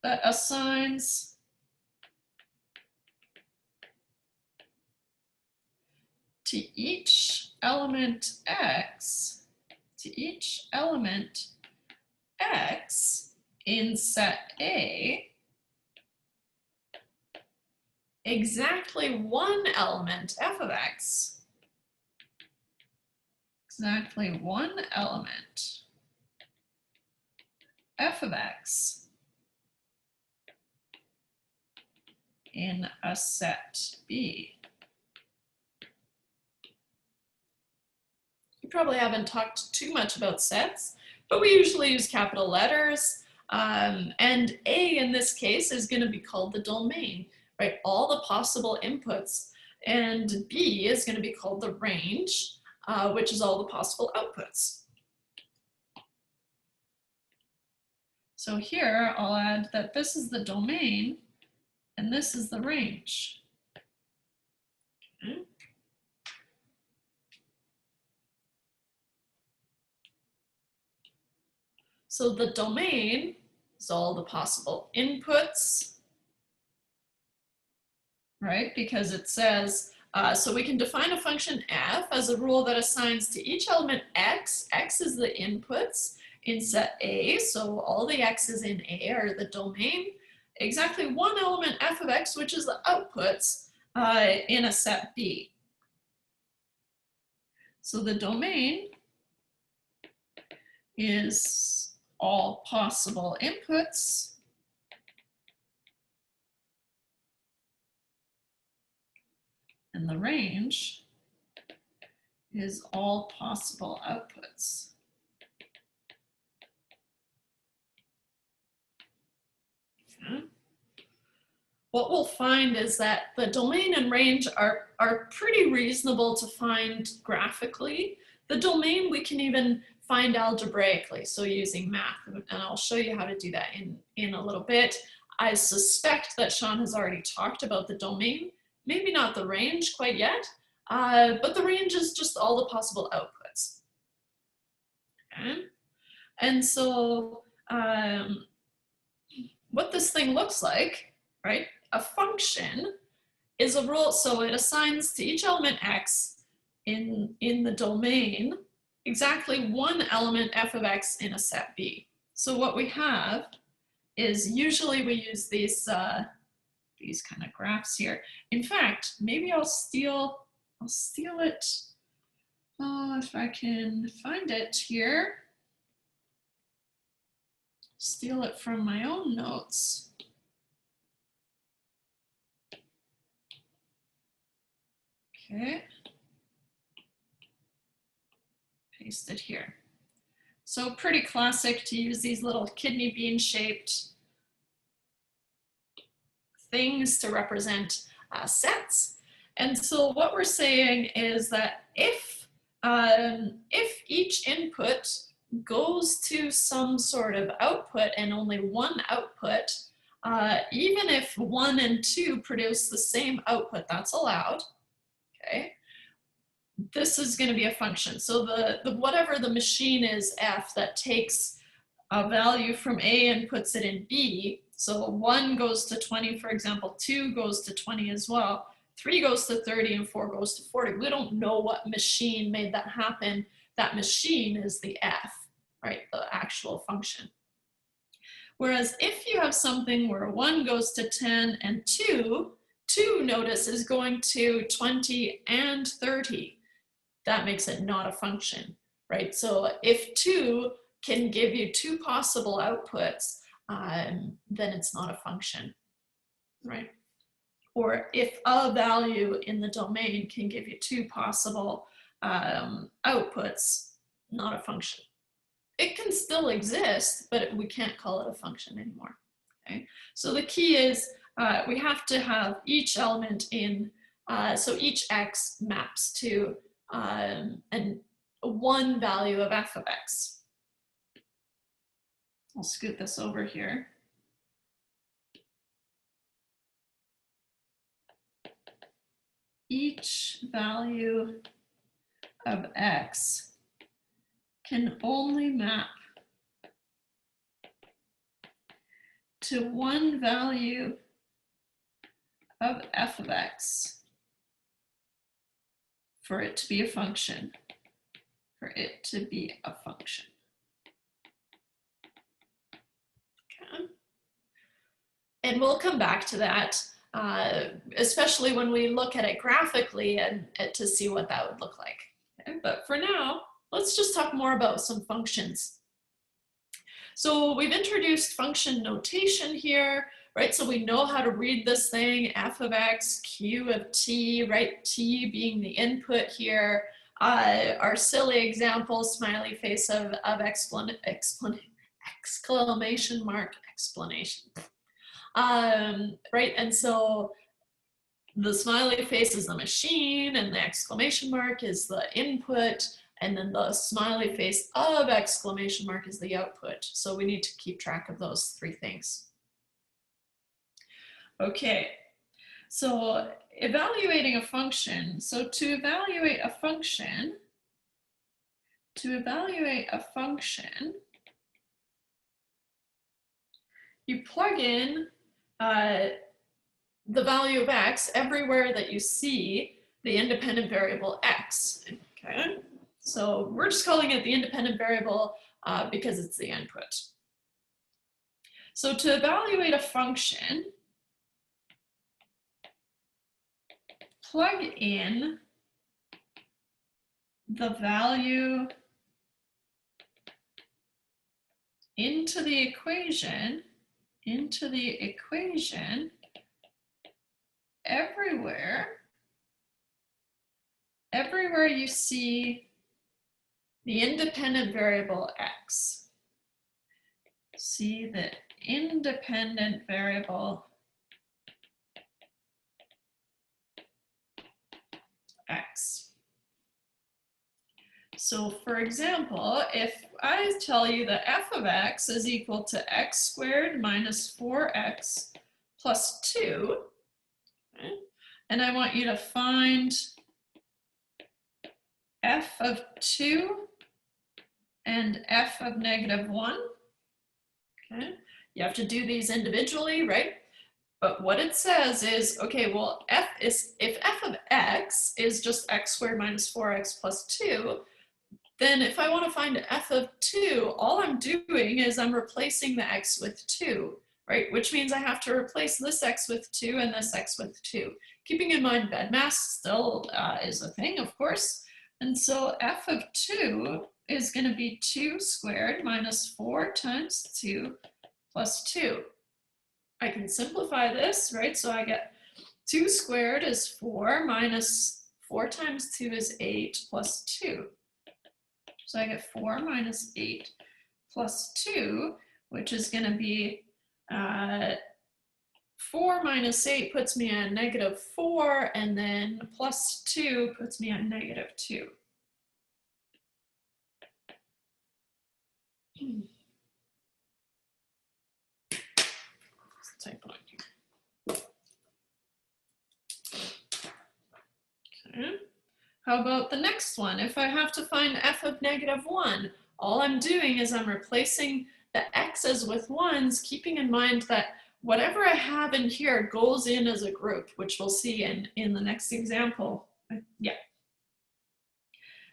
that assigns to each element x, in set A, exactly one element f of x, exactly one element f of x in a set B. You probably haven't talked too much about sets, but we usually use capital letters. And A in this case is going to be called the domain, right? All the possible inputs. And B is going to be called the range, which is all the possible outputs. So here I'll add that this is the domain and this is the range. Okay. So the domain is all the possible inputs, right? Because it says, so we can define a function f as a rule that assigns to each element x. X is the inputs in set A, so all the x's in A are the domain. Exactly one element f of x, which is the outputs in a set B. So the domain is all possible inputs and the range is all possible outputs. Okay. What we'll find is that the domain and range are pretty reasonable to find graphically. The domain we can even find algebraically, so using math, and I'll show you how to do that in a little bit. I suspect that Shaun has already talked about the domain, maybe not the range quite yet, but the range is just all the possible outputs. Okay? And so what this thing looks like, right? A function is a role, so it assigns to each element x in the domain exactly one element f of x in a set B. So what we have is usually we use these kind of graphs here. In fact, maybe I'll steal it. Oh, if I can find it here. Steal it from my own notes. Okay. Paste it here. So pretty classic to use these little kidney bean shaped things to represent sets. And so what we're saying is that if each input goes to some sort of output and only one output, even if 1 and 2 produce the same output, that's allowed, okay? This is going to be a function. So the whatever the machine is f that takes a value from A and puts it in B, so 1 goes to 20, for example, 2 goes to 20 as well, 3 goes to 30, and 4 goes to 40. We don't know what machine made that happen. That machine is the f, right, the actual function. Whereas if you have something where 1 goes to 10 and 2, notice, is going to 20 and 30. That makes it not a function, right? So if 2 can give you 2 possible outputs, then it's not a function, right? Or if a value in the domain can give you 2 possible outputs, not a function. It can still exist, but we can't call it a function anymore, okay? So the key is we have to have each element in, so each x maps to one value of f of x. I'll scoot this over here. Each value of x can only map to one value of f of x for it to be a function, Okay. And we'll come back to that, especially when we look at it graphically and to see what that would look like. Okay? But for now, let's just talk more about some functions. So we've introduced function notation here, right? So we know how to read this thing, f of x, q of t, right? T being the input here. Our silly example, smiley face of exclamation mark, explanation. Right, and so the smiley face is the machine and the exclamation mark is the input, and then the smiley face of exclamation mark is the output. So we need to keep track of those 3 things. Okay, so evaluating a function. So to evaluate a function, you plug in the value of x everywhere that you see the independent variable x, okay? So we're just calling it the independent variable because it's the input. So to evaluate a function, plug in the value into the equation everywhere you see the independent variable x. See the independent variable x. So for example, if I tell you that f of x is equal to x squared minus 4x plus 2, okay, and I want you to find f of 2 and f of -1. Okay, you have to do these individually, right? But what it says is, okay, well, if f of x is just x squared minus 4x plus 2, then if I want to find f of 2, all I'm doing is I'm replacing the x with 2, right? Which means I have to replace this x with 2 and this x with 2. Keeping in mind BEDMAS still is a thing, of course. And so f of 2 is going to be 2 squared minus 4 times 2 plus 2. I can simplify this, right? So I get 2 squared is 4 minus 4 times 2 is 8 plus 2. So I get 4 minus 8 plus 2, which is going to be 4 minus 8 puts me at -4, and then plus 2 puts me at -2. Let's type on here. Okay. How about the next one? If I have to find f of -1, all I'm doing is I'm replacing the x's with 1's, keeping in mind that whatever I have in here goes in as a group, which we'll see in the next example. Yeah.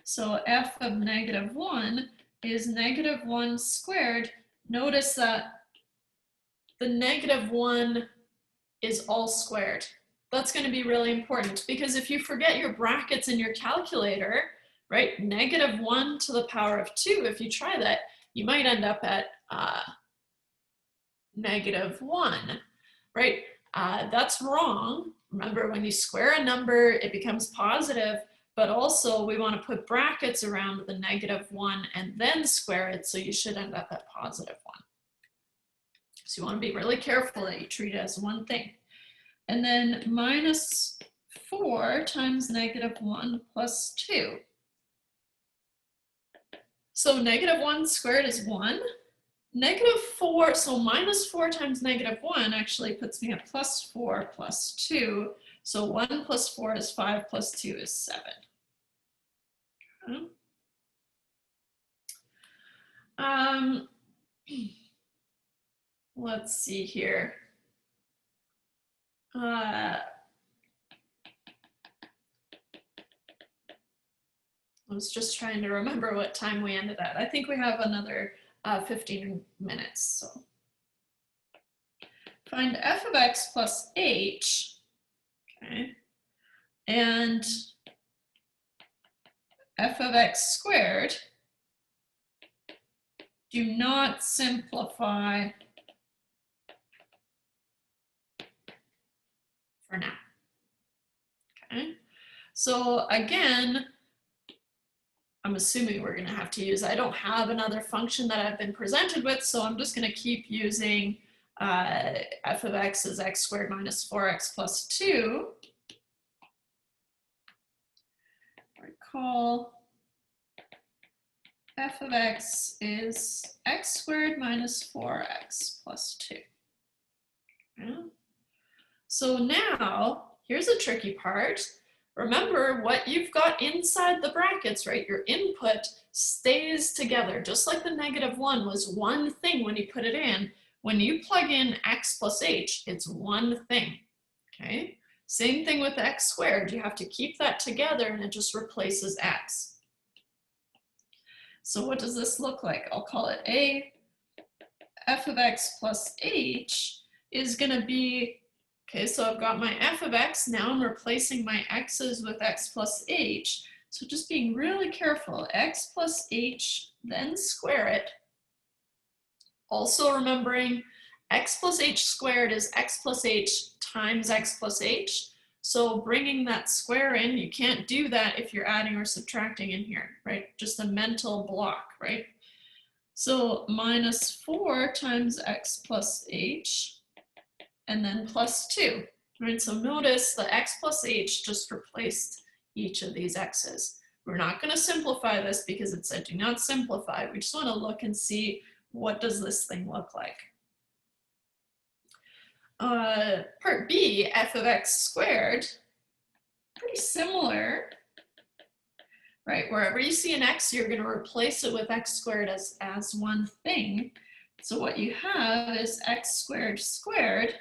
So f of -1 is -1 squared. Notice that the -1 is all squared. That's going to be really important, because if you forget your brackets in your calculator, right, -1 to the power of 2, if you try that, you might end up at -1, right? That's wrong. Remember, when you square a number, it becomes positive, but also we want to put brackets around the -1 and then square it, so you should end up at +1. So you want to be really careful that you treat it as one thing. And then -4 times -1 plus 2. So -1 squared is 1. -4, so -4 times -1 actually puts me at +4 plus 2. So 1 plus 4 is 5 plus 2 is 7. Okay. Let's see here. I was just trying to remember what time we ended at. I think we have another 15 minutes. So find f of x plus h, okay, and f of x squared. Do not simplify for now. Okay, so again, I'm assuming we're going to have to use, I don't have another function that I've been presented with, so I'm just going to keep using f of x is x squared minus 4x plus 2. Recall f of x is x squared minus 4x plus 2. Okay. So now, here's a tricky part. Remember what you've got inside the brackets, right? Your input stays together, just like the -1 was one thing when you put it in. When you plug in x plus h, it's one thing, okay? Same thing with x squared. You have to keep that together and it just replaces x. So what does this look like? I'll call it A. F of x plus h is going to be, okay, so I've got my f of x. Now I'm replacing my x's with x plus h. So just being really careful. X plus h, then square it. Also remembering x plus h squared is x plus h times x plus h. So bringing that square in, you can't do that if you're adding or subtracting in here, right? Just a mental block, right? So -4 times x plus h, and then plus 2, right? So notice the x plus h just replaced each of these x's. We're not going to simplify this because it said do not simplify. We just want to look and see what does this thing look like. Part B, f of x squared, pretty similar. right? Wherever you see an x, you're going to replace it with x squared as one thing. So what you have is x squared squared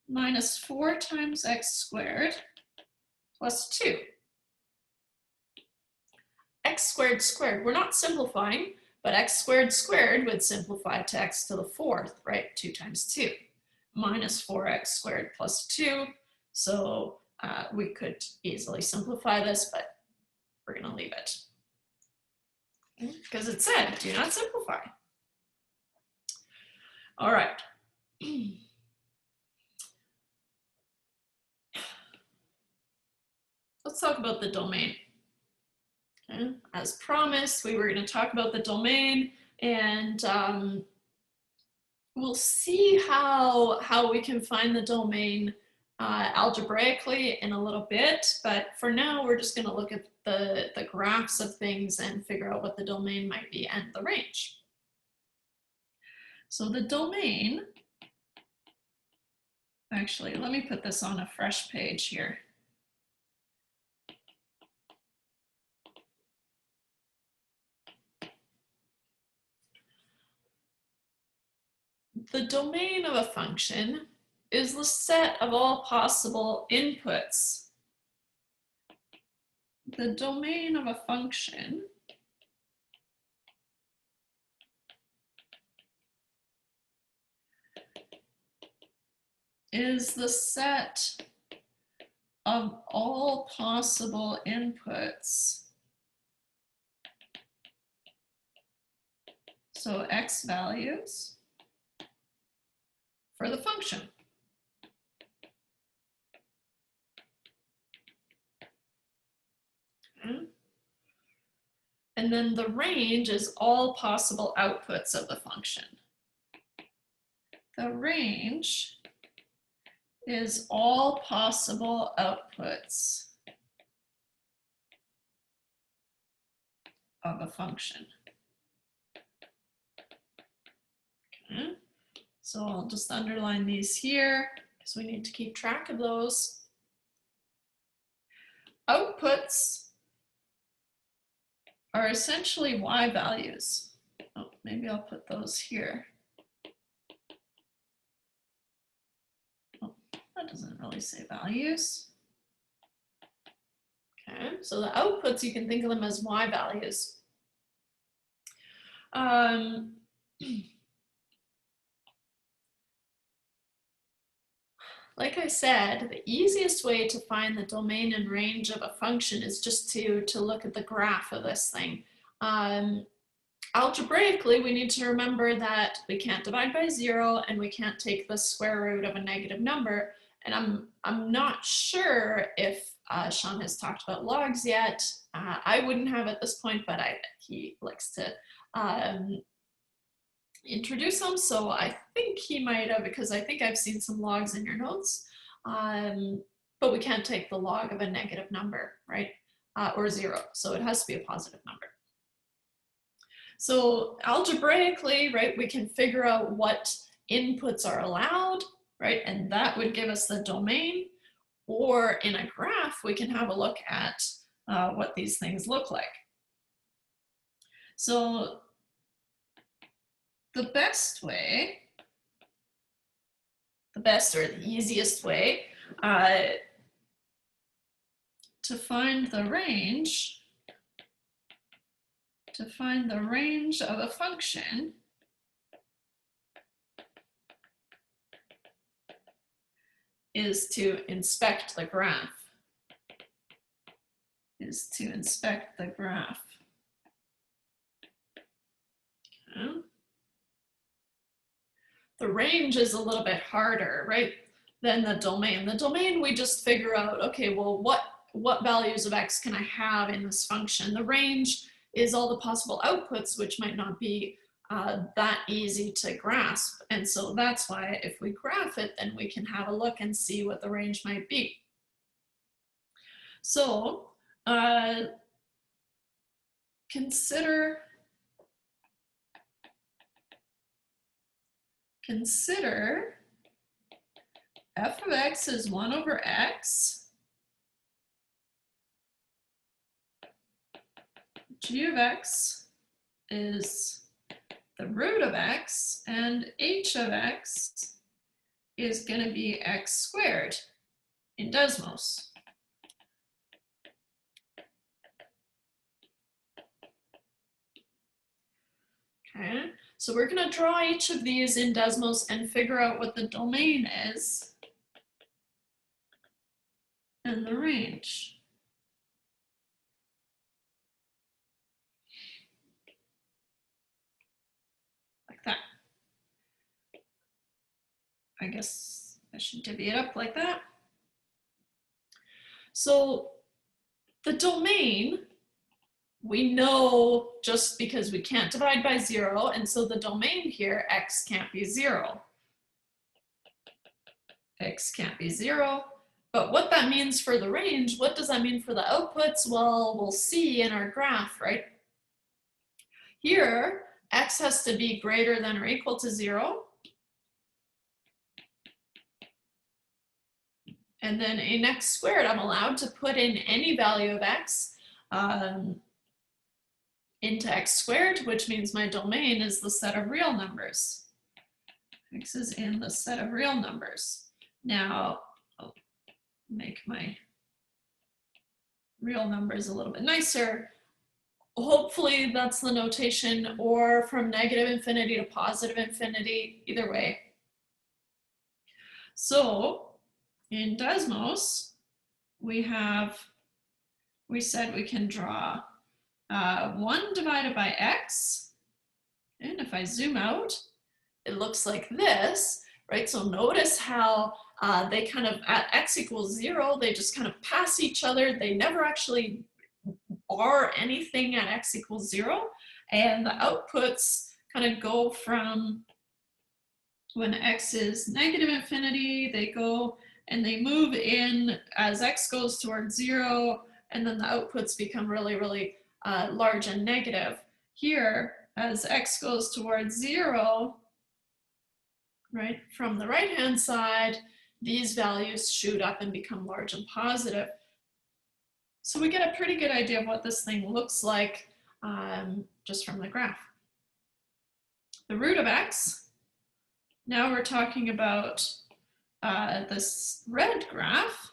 minus 4 times x squared plus 2. X squared squared, we're not simplifying, but x squared squared would simplify to x to the 4th, right? 2 times 2 minus 4x squared plus 2. So we could easily simplify this, but we're going to leave it. Because it said, do not simplify. All right. Let's talk about the domain. Okay. As promised, we were going to talk about the domain, and we'll see how we can find the domain algebraically in a little bit, but for now we're just going to look at the graphs of things and figure out what the domain might be and the range. So the domain, actually, let me put this on a fresh page here. The domain of a function is the set of all possible inputs. The domain of a function is the set of all possible inputs. So x values for the function. Okay. And then the range is all possible outputs of the function. The range is all possible outputs of a function. Okay. So I'll just underline these here because we need to keep track of those. Outputs are essentially y values. Oh, maybe I'll put those here. Oh, that doesn't really say values. Okay, so the outputs, you can think of them as y values. Like I said, the easiest way to find the domain and range of a function is just to look at the graph of this thing. Algebraically, we need to remember that we can't divide by 0 and we can't take the square root of a negative number. And I'm not sure if Shaun has talked about logs yet. I wouldn't have at this point, but he likes to introduce them, so I think he might have, because I think I've seen some logs in your notes, but we can't take the log of a negative number, right, or 0, so it has to be a positive number. So algebraically, right, we can figure out what inputs are allowed, right, and that would give us the domain, or in a graph we can have a look at what these things look like. So the best way, the best or the easiest way to find the range of a function is to inspect the graph. Okay. The range is a little bit harder, right, than the domain. The domain, we just figure out, okay, well, what values of x can I have in this function? The range is all the possible outputs, which might not be that easy to grasp. And so that's why if we graph it, then we can have a look and see what the range might be. So consider f of x is 1 over x g of x is the root of x, and h of x is going to be x squared in Desmos. Okay, so we're going to draw each of these in Desmos and figure out what the domain is and the range. Like that. I guess I should divvy it up like that. So the domain, we know just because we can't divide by 0, and so the domain here, x can't be 0. X can't be 0. But what that means for the range, what does that mean for the outputs? Well, we'll see in our graph, right? Here, x has to be greater than or equal to 0. And then in x squared, I'm allowed to put in any value of x into x squared, which means my domain is the set of real numbers. X is in the set of real numbers. Now, I'll make my real numbers a little bit nicer. Hopefully that's the notation, or from negative infinity to positive infinity, either way. So in Desmos, we said we can draw 1 divided by x, and if I zoom out, it looks like this, right? So notice how they kind of, at x equals 0, they just kind of pass each other. They never actually are anything at x equals 0. And the outputs kind of go from when x is negative infinity, they go and they move in as x goes towards 0, and then the outputs become really, really large and negative. Here, as x goes towards 0, right, from the right-hand side, these values shoot up and become large and positive. So we get a pretty good idea of what this thing looks like just from the graph. The root of x, now we're talking about this red graph,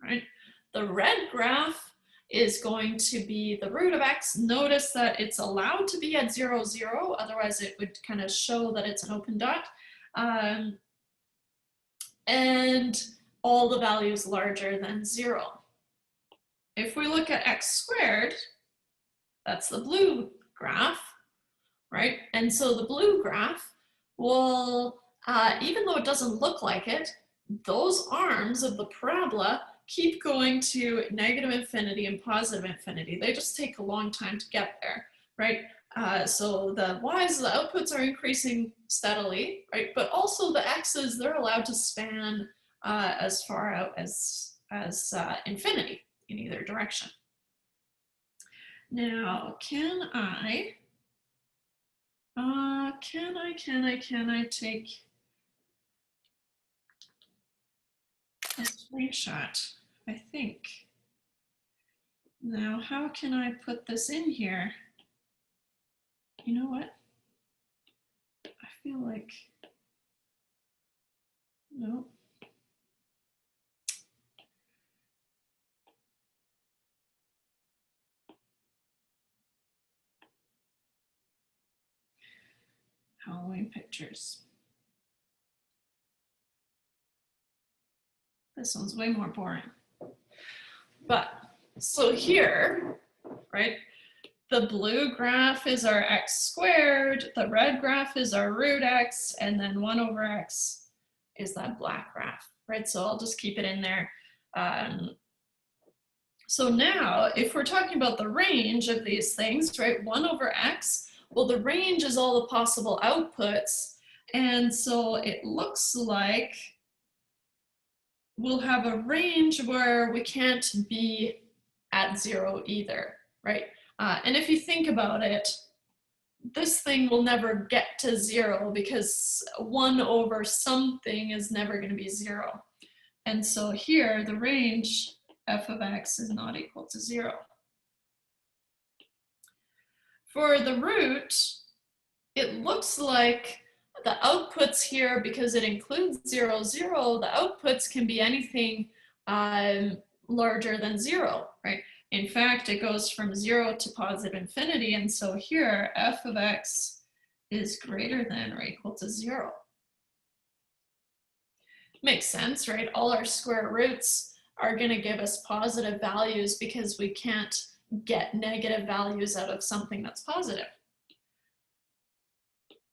right? The red graph is going to be the root of x. Notice that it's allowed to be at 0, 0, otherwise it would kind of show that it's an open dot. And all the values larger than 0. If we look at x squared, that's the blue graph, right? And so the blue graph will, even though it doesn't look like it, those arms of the parabola keep going to negative infinity and positive infinity. They just take a long time to get there, right? So the y's, the outputs are increasing steadily, right? But also the x's, they're allowed to span as far out as infinity in either direction. Now, can I take a screenshot? I think. Now, how can I put this in here? You know what? I feel like, no. Halloween pictures. This one's way more boring. But, so here, right, the blue graph is our x squared, the red graph is our root x, and then 1 over x is that black graph, right? So I'll just keep it in there. So now, if we're talking about the range of these things, right, 1 over x, well, the range is all the possible outputs. And so it looks like we'll have a range where we can't be at 0 either, right? And if you think about it, this thing will never get to 0 because 1 over something is never going to be 0. And so here, the range f of x is not equal to 0. For the root, it looks like the outputs here, because it includes 0, 0, the outputs can be anything larger than 0, right? In fact, it goes from 0 to positive infinity, and so here f of x is greater than or equal to 0. Makes sense, right? All our square roots are going to give us positive values because we can't get negative values out of something that's positive.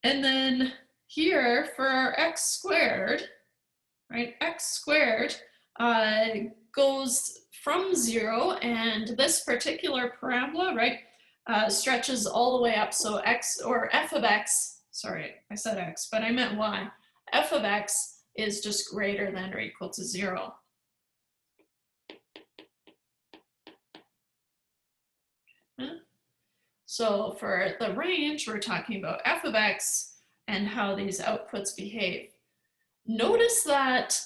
And then here for our x squared, right, x squared goes from 0, and this particular parabola, right, stretches all the way up. So x, or f of x, sorry, I said x, but I meant y. F of x is just greater than or equal to 0. So for the range, we're talking about f of x and how these outputs behave. Notice that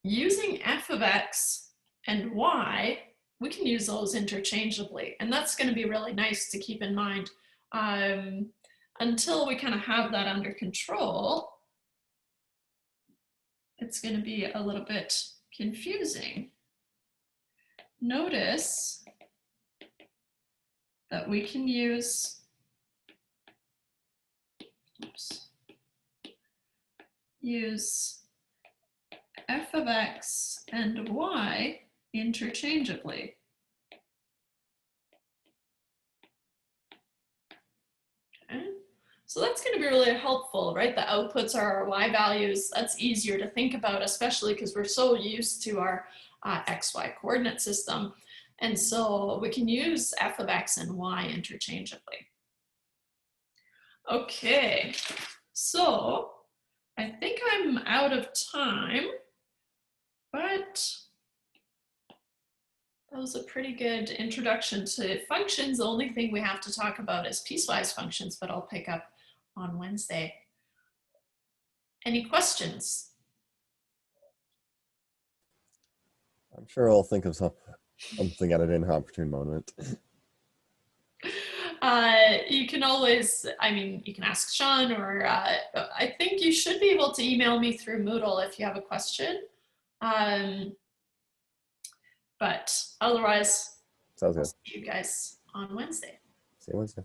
using f of x and y, we can use those interchangeably. And that's going to be really nice to keep in mind. Until we kind of have that under control, it's going to be a little bit confusing. Notice that we can use, use f of x and y interchangeably. Okay. So that's going to be really helpful, right? The outputs are our y values. That's easier to think about, especially because we're so used to our xy coordinate system. And so we can use f of x and y interchangeably. Okay, so I think I'm out of time, but that was a pretty good introduction to functions. The only thing we have to talk about is piecewise functions, but I'll pick up on Wednesday. Any questions? I'm sure I'll think of something at an inopportune moment. You can always, I mean, you can ask Shaun, or I think you should be able to email me through Moodle if you have a question. But otherwise, Sounds I'll good. see you guys on Wednesday. See you Wednesday.